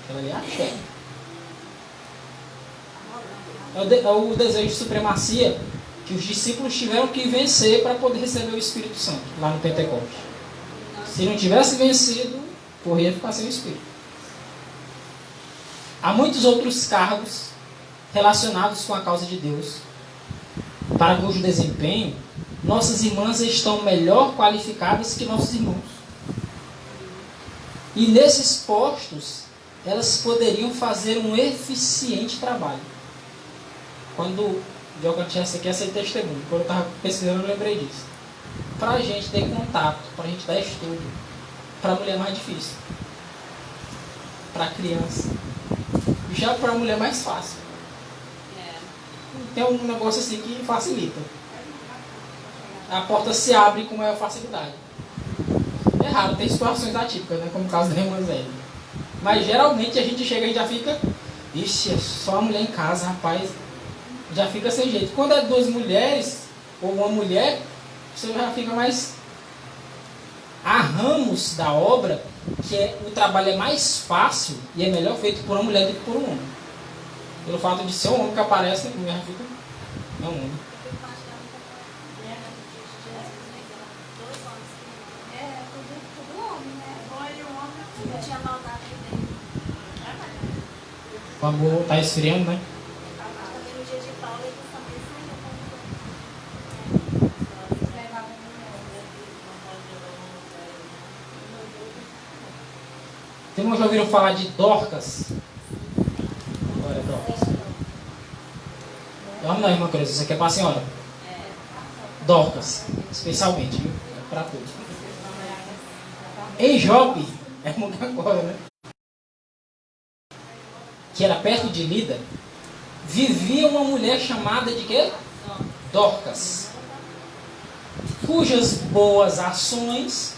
ali é a fé. É o desejo de supremacia que os discípulos tiveram que vencer para poder receber o Espírito Santo lá no Pentecostes. Se não tivesse vencido, corria ficar sem o Espírito. Há muitos outros cargos relacionados com a causa de Deus, para cujo desempenho nossas irmãs estão melhor qualificadas que nossos irmãos. E nesses postos, elas poderiam fazer um eficiente trabalho. Quando o Diocletiano aqui, essa testemunho, quando eu estava pesquisando, eu lembrei disso. Para a gente ter contato, para a gente dar estudo, para a mulher é mais difícil. Para a criança. Já para a mulher é mais fácil. Tem um negócio assim que facilita. A porta se abre com maior facilidade. É raro, tem situações atípicas, né? Como o caso da irmã Zélia. Mas geralmente a gente chega e já fica: ixi, é só a mulher em casa, rapaz. Já fica sem jeito. Quando é duas mulheres, ou uma mulher, você já fica mais. Há ramos da obra que o trabalho é mais fácil e é melhor feito por uma mulher do que por um homem. Pelo fato de ser um homem que aparece, a mulher fica. É um homem. Tudo homem, né? Olha o homem, eu tinha maldade dele. O amor está esfriando, né? Também no dia de Paulo, ele também saiu. Tem uma já ouviram falar de Dorcas? Olha, Dorcas. Não, irmã Cruz, isso aqui é para a senhora. Dorcas, especialmente, viu? É para todos. Em Jope, é muito agora, né? Que era perto de Lida, vivia uma mulher chamada de quê? Dorcas, cujas boas ações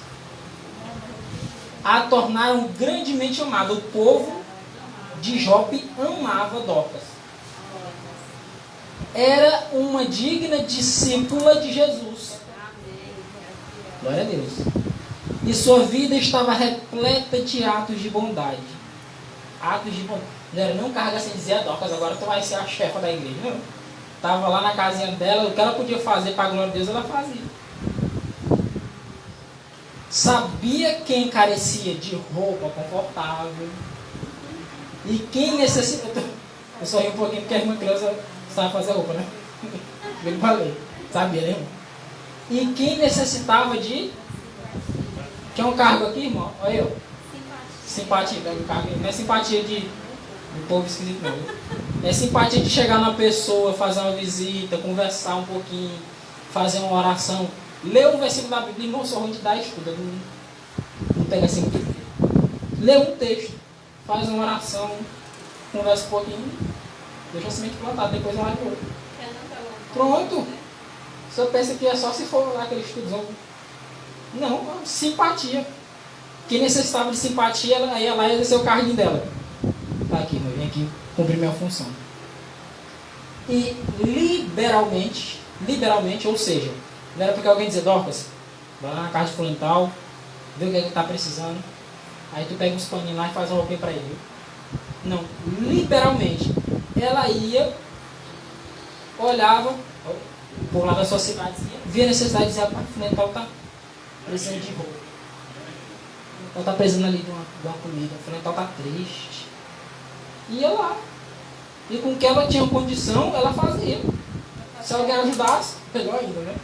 a tornaram grandemente amada. O povo de Jope amava Dorcas. Era uma digna discípula de Jesus. Glória a Deus. E sua vida estava repleta de atos de bondade. Atos de bondade. Não era não carga sem dizer a Dorcas, agora tu vai ser a chefa da igreja. Não. Estava lá na casinha dela, o que ela podia fazer para a glória de Deus, ela fazia. Sabia quem carecia de roupa confortável e quem necessita. Eu só ri um pouquinho porque a irmã Cleusa sabe fazer roupa, né? Eu falei, sabia, né, irmão? E quem necessitava de. Quer um cargo aqui, irmão? Olha eu. Simpatia, pega um cargo. Não é simpatia de povo esquisito, não. É simpatia de chegar na pessoa, fazer uma visita, conversar um pouquinho, fazer uma oração. Lê um versículo da Bíblia, irmão, só ruim de dar estudo. Não pega assim muito. Lê um texto, faz uma oração, conversa um pouquinho, deixa a semente plantada, depois vai de outro. Pronto. O senhor pensa que é só se for lá aquele estudozão. Não, simpatia. Quem necessitava de simpatia, ela ia lá e exercer o cargo dela. Tá aqui, irmão, vem aqui cumprir minha função. E liberalmente, ou seja, não era porque alguém dizer, Dorcas, vai lá na casa de fulano e tal, vê o que ele está precisando, aí tu pega uns paninhos lá e faz uma roupinha para ele. Não, liberalmente. Ela ia, olhava, por lá da sua cidadezinha, via a necessidade de dizer, rapaz, fulano e tal está precisando de roupa. Ela está precisando ali de uma comida, fulano e tal está triste. Ia lá. E com o que ela tinha condição, ela fazia. Se alguém ajudasse, melhor ainda, né?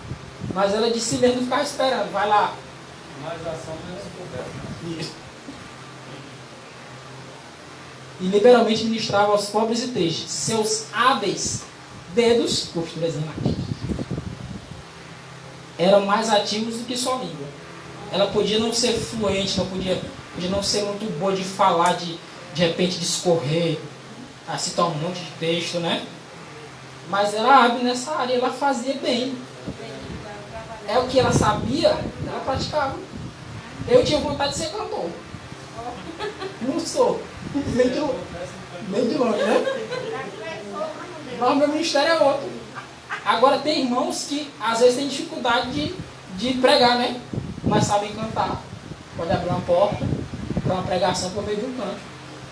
Mas ela de si mesmo não ficava esperando. Vai lá. Mais ação, menos conversa. Isso. E liberalmente ministrava aos pobres e tristes. Seus hábeis dedos, costurazinha aqui, eram mais ativos do que sua língua. Ela podia não ser fluente, podia não ser muito boa de falar, de repente discorrer, a citar um monte de texto, né? Mas era hábil nessa área, ela fazia bem. É o que ela sabia, ela praticava. Eu tinha vontade de ser cantor. Não sou. Nem de longe, né? Mas meu ministério é outro. Agora tem irmãos que às vezes têm dificuldade de pregar, né? Mas sabem cantar. Pode abrir uma porta para uma pregação por meio de um canto.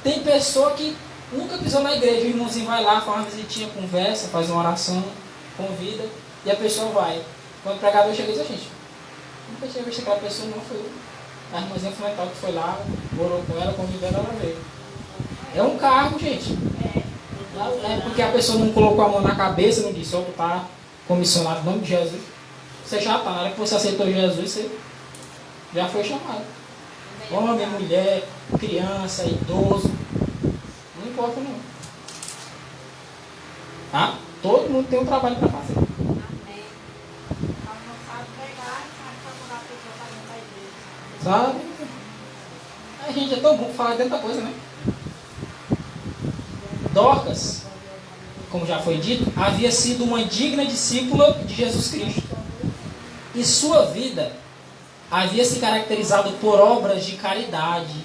Tem pessoa que nunca pisou na igreja, o irmãozinho vai lá, faz uma visitinha, conversa, faz uma oração, convida, e a pessoa vai. Quando o pregador chega e diz, gente, nunca tinha visto aquela pessoa, não foi a irmãzinha fundamental que foi lá, orou com ela, convidou ela, ela veio. É um cargo, gente. É porque a pessoa não colocou a mão na cabeça, não disse, ó, tu tá comissionado em nome de Jesus. Você já está, na hora que você aceitou Jesus, você já foi chamado. Homem, mulher, criança, idoso, não importa não. Tá? Todo mundo tem um trabalho para fazer. Sabe? A gente é tão bom falar de tanta coisa, né? Dorcas, como já foi dito, havia sido uma digna discípula de Jesus Cristo. E sua vida havia se caracterizado por obras de caridade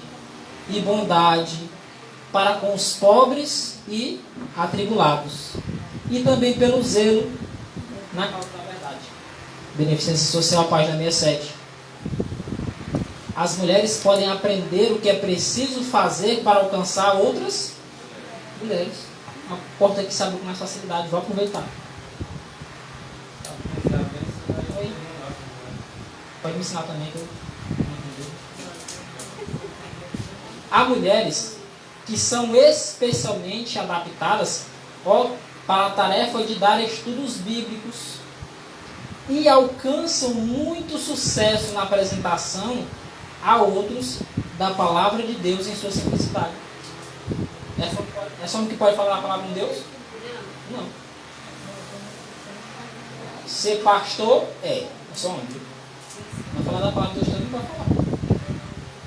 e bondade para com os pobres e atribulados. E também pelo zelo na causa da verdade. Beneficência Social, página 67. As mulheres podem aprender o que é preciso fazer para alcançar outras mulheres. Uma porta que se abre com mais facilidade. Vou aproveitar. Pode me ensinar também que eu não entendi. Há mulheres que são especialmente adaptadas para a tarefa de dar estudos bíblicos e alcançam muito sucesso na apresentação a outros da palavra de Deus em sua simplicidade. É só um que pode falar a palavra de Deus? Não. Ser pastor é só um. Vai falar da palavra de Deus também, pode falar.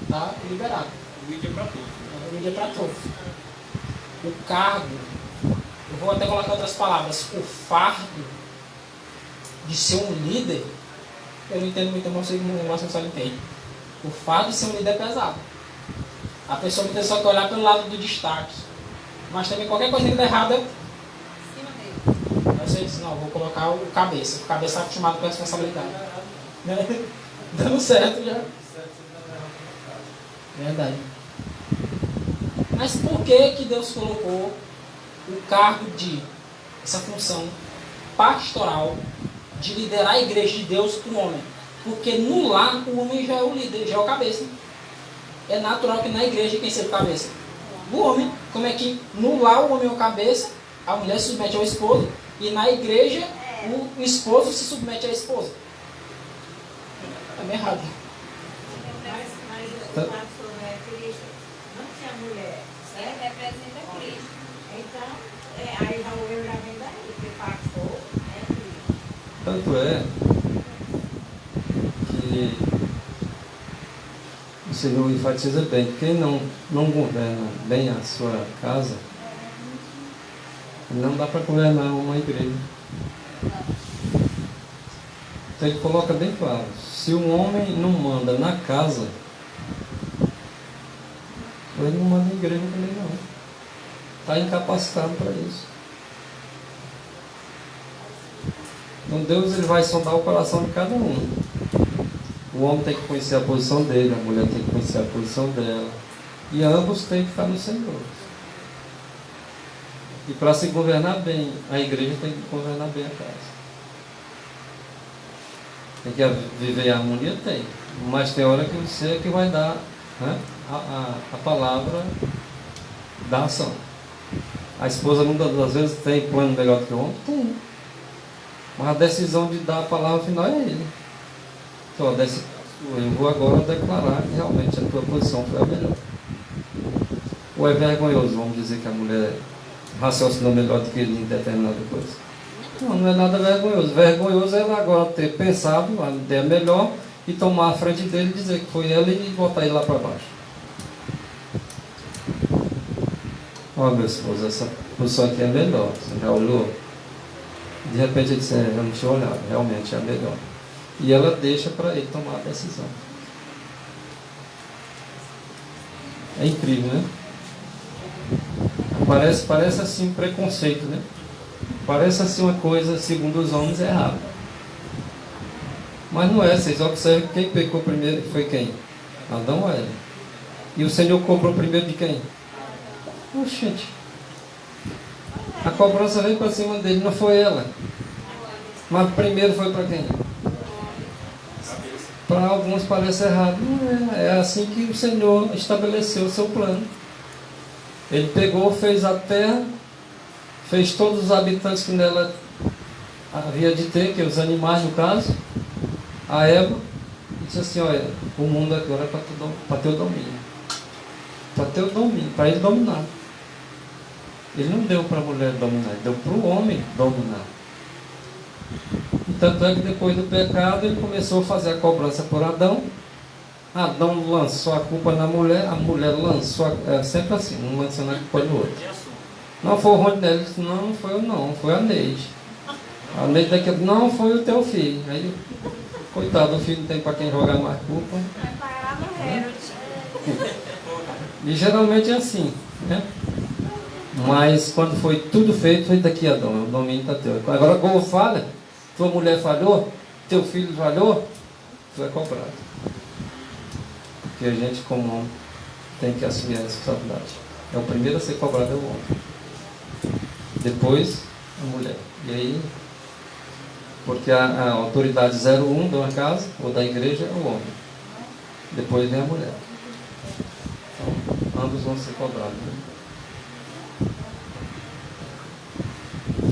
Tá liberado. O vídeo é para todos. O vídeo é para todos. O cargo, eu vou até colocar outras palavras, o fardo de ser um líder, eu não entendo muito, mas o Márcio só entende. O fardo de ser um líder é pesado. A pessoa muitas vezes só quer olhar pelo lado do destaque. Mas também qualquer coisa que dá errada, aí você diz, não, vou colocar o cabeça. O cabeça está acostumado com a responsabilidade. Né? Dando certo já. Verdade. Mas por que Deus colocou o cargo de, essa função pastoral, de liderar a igreja de Deus para o homem? Porque no lar o homem já é o líder, já é o cabeça. É natural que na igreja quem seja o cabeça? O homem. Como é que no lar o homem é o cabeça, a mulher se submete ao esposo, e na igreja o esposo se submete à esposa? É meio errado. Mas o pastor não é Cristo, não tinha mulher, certo? Representa Cristo. Então, aí já o eu já vem daí, porque pastor é Cristo. Tanto é que o Senhor enfatiza bem, quem não governa bem a sua casa, não dá para governar uma igreja. Então ele coloca bem claro, se um homem não manda na casa, ele não manda na igreja também não. Está incapacitado para isso. Então Deus ele vai sondar o coração de cada um. O homem tem que conhecer a posição dele, a mulher tem que conhecer a posição dela. E ambos têm que estar no Senhor. E para se governar bem, a igreja tem que governar bem a casa. Tem que viver a harmonia? Tem. Mas tem hora que você é que vai dar, né, a palavra da ação. A esposa muitas das vezes tem plano melhor do que o homem? Tem. Mas a decisão de dar a palavra final é ele. Então, eu vou agora declarar que realmente a tua posição foi a melhor. Ou é vergonhoso, vamos dizer que a mulher raciocinou melhor do que ele em determinada coisa? Não, não é nada vergonhoso. Vergonhoso é ela agora ter pensado a ideia melhor e tomar a frente dele e dizer que foi ela e botar ele lá para baixo. Ó, meu esposo, essa posição aqui é melhor. Você já olhou? De repente ele disse, eu não tinha olhado, realmente é a melhor. E ela deixa para ele tomar a decisão. É incrível, né? Parece assim um preconceito, né? Parece assim uma coisa, segundo os homens, errada. Mas não é, vocês observam que quem pecou primeiro foi quem? Adão ou Eva? E o Senhor cobrou primeiro de quem? Oxente. A cobrança veio para cima dele, não foi ela. Mas primeiro foi para quem? Para alguns parece errado. Não é, é assim que o Senhor estabeleceu o seu plano. Ele pegou, fez a terra, fez todos os habitantes que nela havia de ter, que é os animais no caso, a Eva, e disse assim, olha, o mundo agora é para ter o domínio. Para ter o domínio, para ele dominar. Ele não deu para a mulher dominar, ele deu para o homem dominar. E tanto é que depois do pecado ele começou a fazer a cobrança por Adão. Adão lançou a culpa na mulher, a mulher lançou, sempre assim, um lançando a culpa no outro. Não foi o Rondinelli, ele disse, não foi eu não, foi a Neide. A Neide daqui, não foi o teu filho. Aí, coitado, o filho não tem para quem jogar mais culpa. Vai parar no Herod. E geralmente é assim, né? Mas quando foi tudo feito, foi daqui Adão, o domínio está teu. Agora como falha, tua mulher falhou, teu filho falhou, tu é cobrado. Porque a gente como homem tem que assumir a responsabilidade. É o primeiro a ser cobrado é o homem. Depois a mulher. E aí, porque a autoridade 01 de uma casa ou da igreja é o homem. Depois vem a mulher. Então, ambos vão ser cobrados. Né?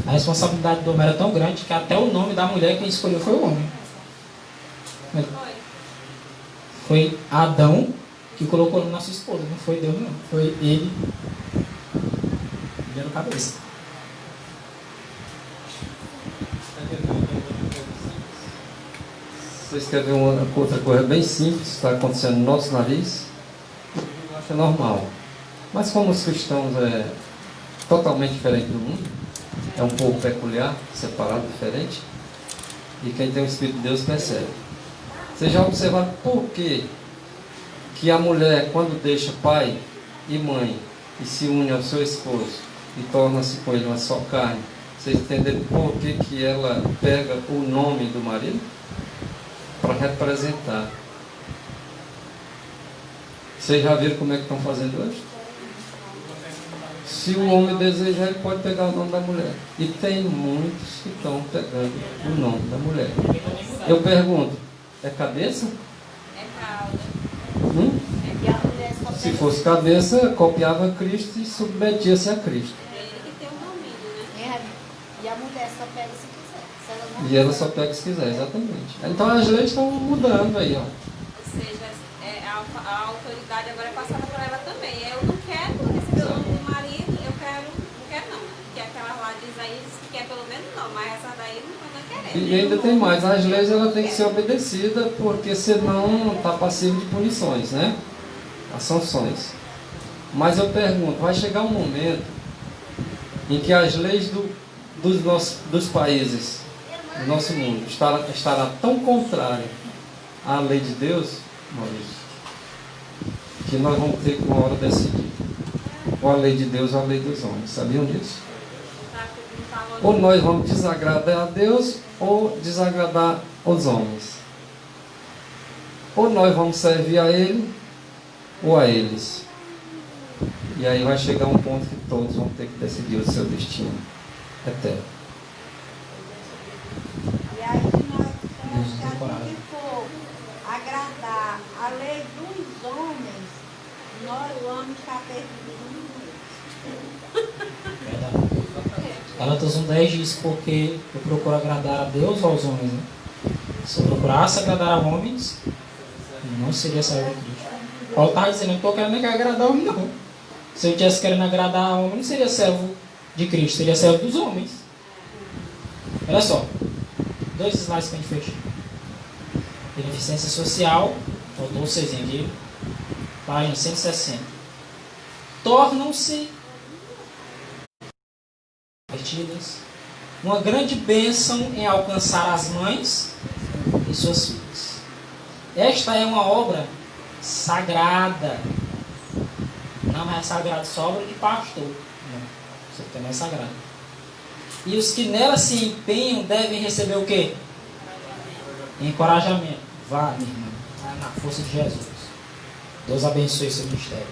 A responsabilidade do homem era tão grande que até o nome da mulher quem escolheu foi o homem. Foi Adão que colocou na sua esposa, não foi Deus não. Foi ele. Ele era o cabeça. Vocês querem ver uma outra coisa bem simples que está acontecendo no nosso nariz? Eu acho normal. Mas como os cristãos é totalmente diferente do mundo, é um povo peculiar, separado, diferente, e quem tem o Espírito de Deus percebe. Vocês já observaram por que a mulher, quando deixa pai e mãe e se une ao seu esposo e torna-se com ele uma só carne, vocês entenderam por que ela pega o nome do marido? Para representar. Vocês já viram como é que estão fazendo hoje? Se o homem desejar, ele pode pegar o nome da mulher. E tem muitos que estão pegando o nome da mulher. Eu pergunto, é cabeça? É cauda. Hum? É que a mulher só Se pega fosse cabeça, copiava Cristo e submetia-se a Cristo. ele que tem o domínio, né? E a mulher só pega se quiser. Se ela não E ela só pega se quiser, exatamente. Então as leis estão mudando aí, ó. Ou seja, a autoridade agora é passada para ela também. Eu não quero receber o nome do marido, não quero não. Que aquela lá diz aí, diz que quer pelo menos não, mas essa daí não quer. E ainda tem mais, as leis ela tem que ser obedecida, porque senão está passivo de punições, né? As sanções. Mas eu pergunto, vai chegar um momento em que as leis dos países do nosso mundo estará tão contrária à lei de Deus, Maurício, que nós vamos ter que uma hora decidir. Ou a lei de Deus ou a lei dos homens. Sabiam disso? Ou nós vamos desagradar a Deus ou desagradar os homens. Ou nós vamos servir a Ele ou a eles. E aí vai chegar um ponto que todos vão ter que decidir o seu destino eterno. E aí se a gente for agradar a lei dos homens, nós vamos estar perdidos no mundo. Verdade. Gálatas 1:10 diz, porque eu procuro agradar a Deus ou aos homens, né? Se eu procurasse agradar a homens, não seria servo de Cristo. Paulo estava dizendo, eu não estou querendo agradar a homem, não. Se eu estivesse querendo agradar a homem, não seria servo de Cristo, seria servo dos homens. Olha só, 2 slides para a gente fechar. Beneficência social, faltou 6 aqui, página 160. Tornam-se uma grande bênção em alcançar as mães e suas filhas. Esta é uma obra sagrada. Não é sagrada só obra de pastor. Não, isso também é sagrado. E os que nela se empenham devem receber o quê? Encorajamento. Vá, minha irmã. Vá na força de Jesus. Deus abençoe seu ministério.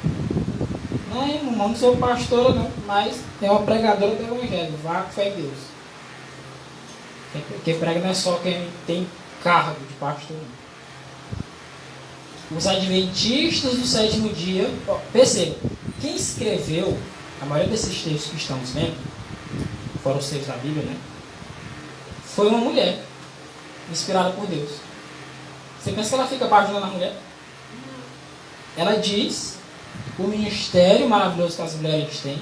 Não, irmão, não sou pastora não, mas é uma pregadora do Evangelho. Vá com fé em Deus. Quem prega não é só quem tem cargo de pastor. Os adventistas do sétimo dia, perceba, quem escreveu a maioria desses textos que estamos vendo, fora os textos da Bíblia, né? Foi uma mulher inspirada por Deus. Você pensa que ela fica bajulando a mulher? Ela diz o ministério maravilhoso que as mulheres têm,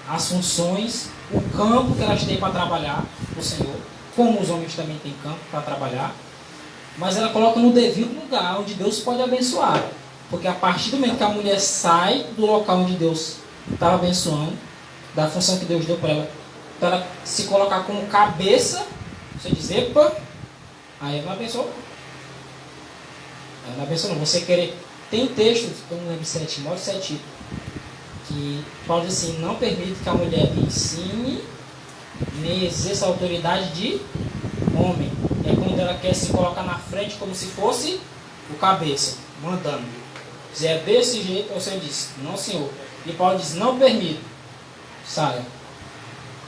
as funções, o campo que elas têm para trabalhar o Senhor, como os homens também têm campo para trabalhar, mas ela coloca no devido lugar onde Deus pode abençoar, porque a partir do momento que a mulher sai do local onde Deus estava abençoando, da função que Deus deu para ela se colocar como cabeça, você dizer, epa, aí ela não abençoou. Ela não abençoou não. Você querer. Tem textos, eu não lembro se é Timóteo, se é Tito, que Paulo diz assim, não permite que a mulher ensine nem exerça a autoridade de homem. É quando ela quer se colocar na frente como se fosse o cabeça, mandando. Se é desse jeito, você diz, não senhor. E Paulo diz, não permito. Saia.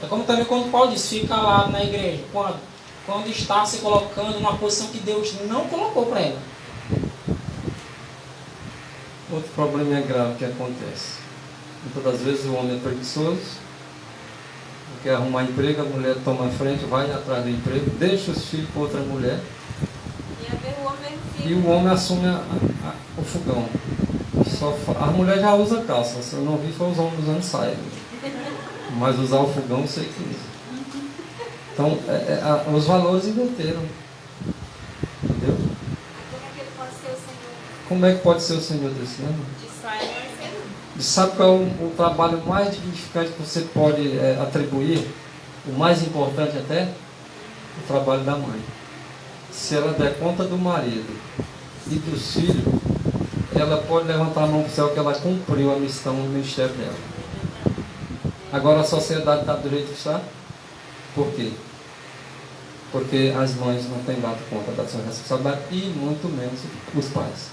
É como também quando Paulo diz, fica lá na igreja. Quando está se colocando numa posição que Deus não colocou para ela. Outro problema grave que acontece. Muitas das vezes o homem é preguiçoso, não quer arrumar emprego, a mulher toma a frente, vai atrás do emprego, deixa os filhos com outra mulher. E às vezes o homem mesmo e o homem assume o fogão. A mulher já usa calça, se eu não vi foi os homens usando saia. Mas usar o fogão eu sei que usa. Então, os valores inverteram. Entendeu? Como é que ele pode ser o Senhor? Como é que pode ser o Senhor desse, né? De Israel vai ser não. E sabe qual é o trabalho mais dignificante que você pode atribuir? O mais importante até? O trabalho da mãe. Se ela der conta do marido e dos filhos, ela pode levantar a mão para o céu que ela cumpriu a missão no ministério dela. Agora a sociedade está do jeito que está? Por quê? Porque as mães não têm dado conta da sua responsabilidade e muito menos os pais.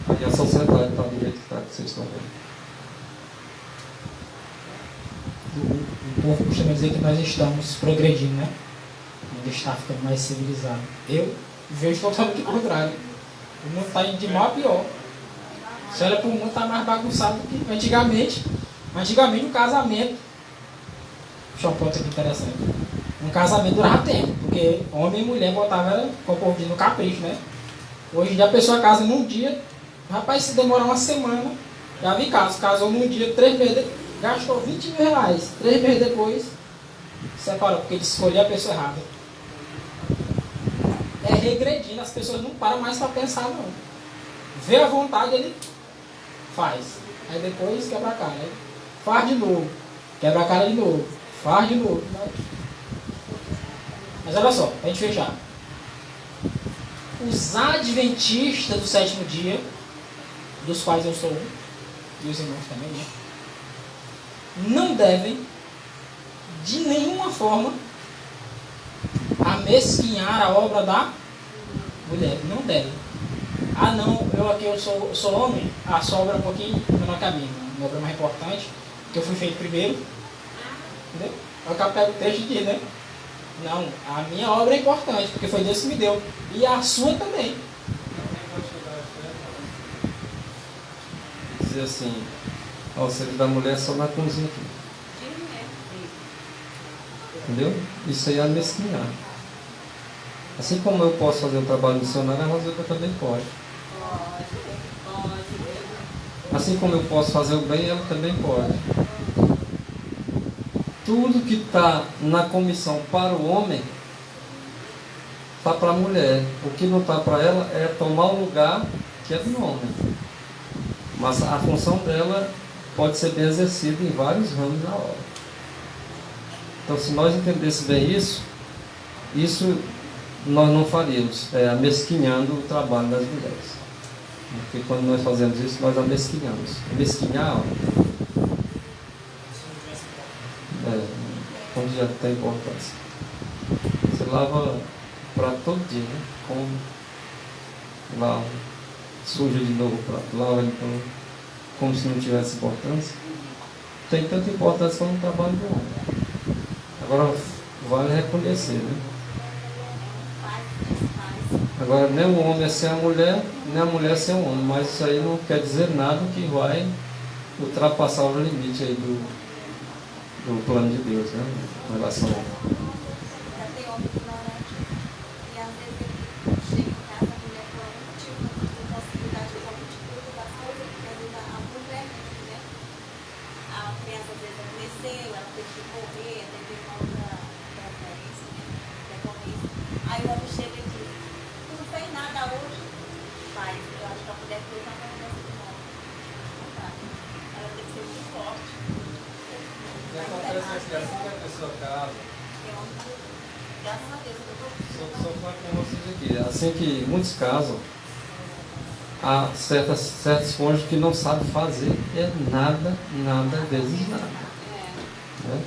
Aí a sociedade está do jeito que está, que vocês estão vendo. O povo costuma dizer que nós estamos progredindo, né? Ainda está ficando mais civilizado. Eu vejo totalmente o contrário. O mundo está indo de mal a pior. Se olha para o mundo, está mais bagunçado do que antigamente. Antigamente, um casamento. Deixa eu um ponto aqui interessante. Um casamento durava tempo, porque homem e mulher botavam, como o povo diz, no capricho, né? Hoje em dia a pessoa casa num dia, rapaz, se demorar uma semana, já vi casos, casou num dia, 3 meses, gastou 20 mil reais, 3 meses depois, separou, porque ele escolheu a pessoa errada. É regredindo, as pessoas não param mais para pensar, não. Vê a vontade, ele faz. Aí depois quebra a cara, aí faz de novo, quebra a cara de novo, faz de novo. Mas olha só, para a gente fechar. Os adventistas do sétimo dia, dos quais eu sou um, e os irmãos também, né? Não devem, de nenhuma forma, amesquinhar a obra da mulher. Não devem. Ah não, eu sou homem, a sua obra é um pouquinho menor que a minha. Minha obra é mais importante, que eu fui feito primeiro. Entendeu? É o que eu pego o texto de né? Não, a minha obra é importante, porque foi Deus que me deu. E a sua também. Dizer assim, o serviço da mulher é só na cozinha aqui. Entendeu? Isso aí é mesquinhar. Assim como eu posso fazer um trabalho missionário, a Rosilda também pode. Assim como eu posso fazer o bem, ela também pode. Tudo que está na comissão para o homem, está para a mulher. O que não está para ela é tomar o lugar que é do homem. Mas a função dela pode ser bem exercida em vários ramos da obra. Então, se nós entendêssemos bem isso nós não faríamos, amesquinhando o trabalho das mulheres. Porque quando nós fazemos isso, nós amesquinhamos. Amesquinhar, onde já tem importância. Você lava o prato todo dia, né? Come, lava, suja de novo o prato, lava então, como se não tivesse importância. Tem tanta importância como o trabalho do homem. Agora, vale reconhecer, né? Agora, nem o homem é sem a mulher, nem a mulher é sem o homem, mas isso aí não quer dizer nada que vai ultrapassar o limite aí do plano de Deus, né? Em relação ao homem. Já tem homem que não é e às vezes ele chega em casa, a mulher por algum motivo não tem possibilidade de algum tipo de das coisas, porque às vezes a mulher, né? A criança às vezes cresceu, ela teve que correr, teve uma outra preferência, né? Decorrência. Aí o homem chega e diz, tu não fez nada hoje? Pai, eu acho que a mulher fez uma mudança de nome. Não tá. Ela tem que ser muito forte. Acontece que assim que a pessoa casa, Graças a Deus, eu só falar com vocês aqui, assim que muitos casam, há certos cônjuges que não sabem fazer nada, vezes nada. Né?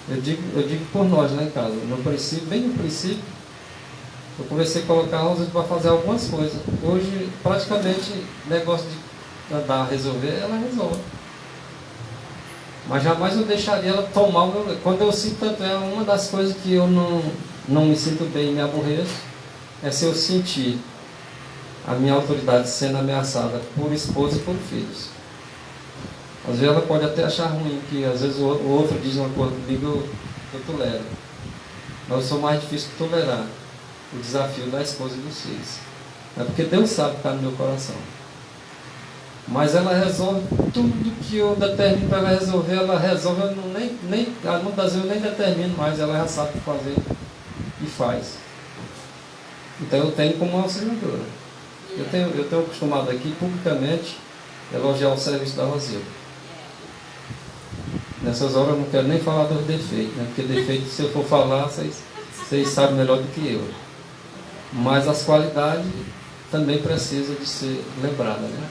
Eu digo por nós lá em casa, bem no princípio, eu comecei a colocar a Rosa para fazer algumas coisas. Hoje, praticamente, negócio de andar, resolver, ela resolve. Mas jamais eu deixaria ela tomar o meu lugar. Quando eu sinto tanto, é uma das coisas que eu não me sinto bem e me aborreço, é se eu sentir a minha autoridade sendo ameaçada por esposa e por filhos. Às vezes ela pode até achar ruim, que às vezes o outro diz uma coisa comigo, eu tolero. Mas eu sou mais difícil de tolerar o desafio da esposa e dos filhos. É porque Deus sabe o que está no meu coração. Mas ela resolve tudo que eu determino para ela resolver, ela resolve, eu não, muitas vezes eu nem determino mais, ela já sabe o que fazer e faz. Então eu tenho como auxiliadora. Eu tenho acostumado aqui publicamente elogiar o serviço da Rosilda. Nessas horas eu não quero nem falar dos defeitos, né? Porque defeitos, se eu for falar, vocês sabem melhor do que eu. Mas as qualidades também precisam de ser lembradas, né?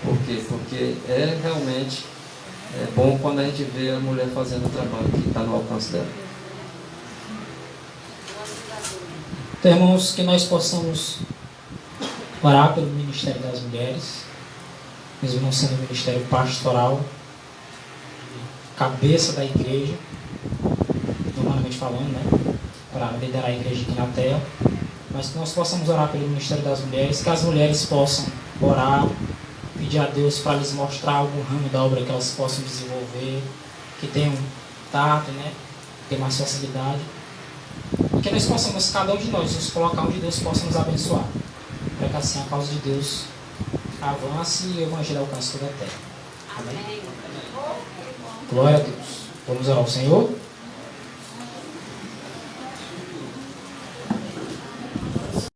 Por quê? Porque realmente bom quando a gente vê a mulher fazendo o trabalho que está no alcance dela. Então, irmãos, que nós possamos orar pelo Ministério das Mulheres, mesmo não sendo um ministério pastoral, cabeça da igreja, humanamente falando, né? Para liderar a igreja aqui na terra, mas que nós possamos orar pelo Ministério das Mulheres, que as mulheres possam orar, pedir a Deus para lhes mostrar algum ramo da obra que elas possam desenvolver, que tenham tato, né? Ter mais facilidade. E que nós possamos, cada um de nós, nos colocar onde Deus possa nos abençoar, para que assim a causa de Deus avance e o Evangelho alcance toda a terra. Amém? Glória a Deus. Vamos orar ao Senhor.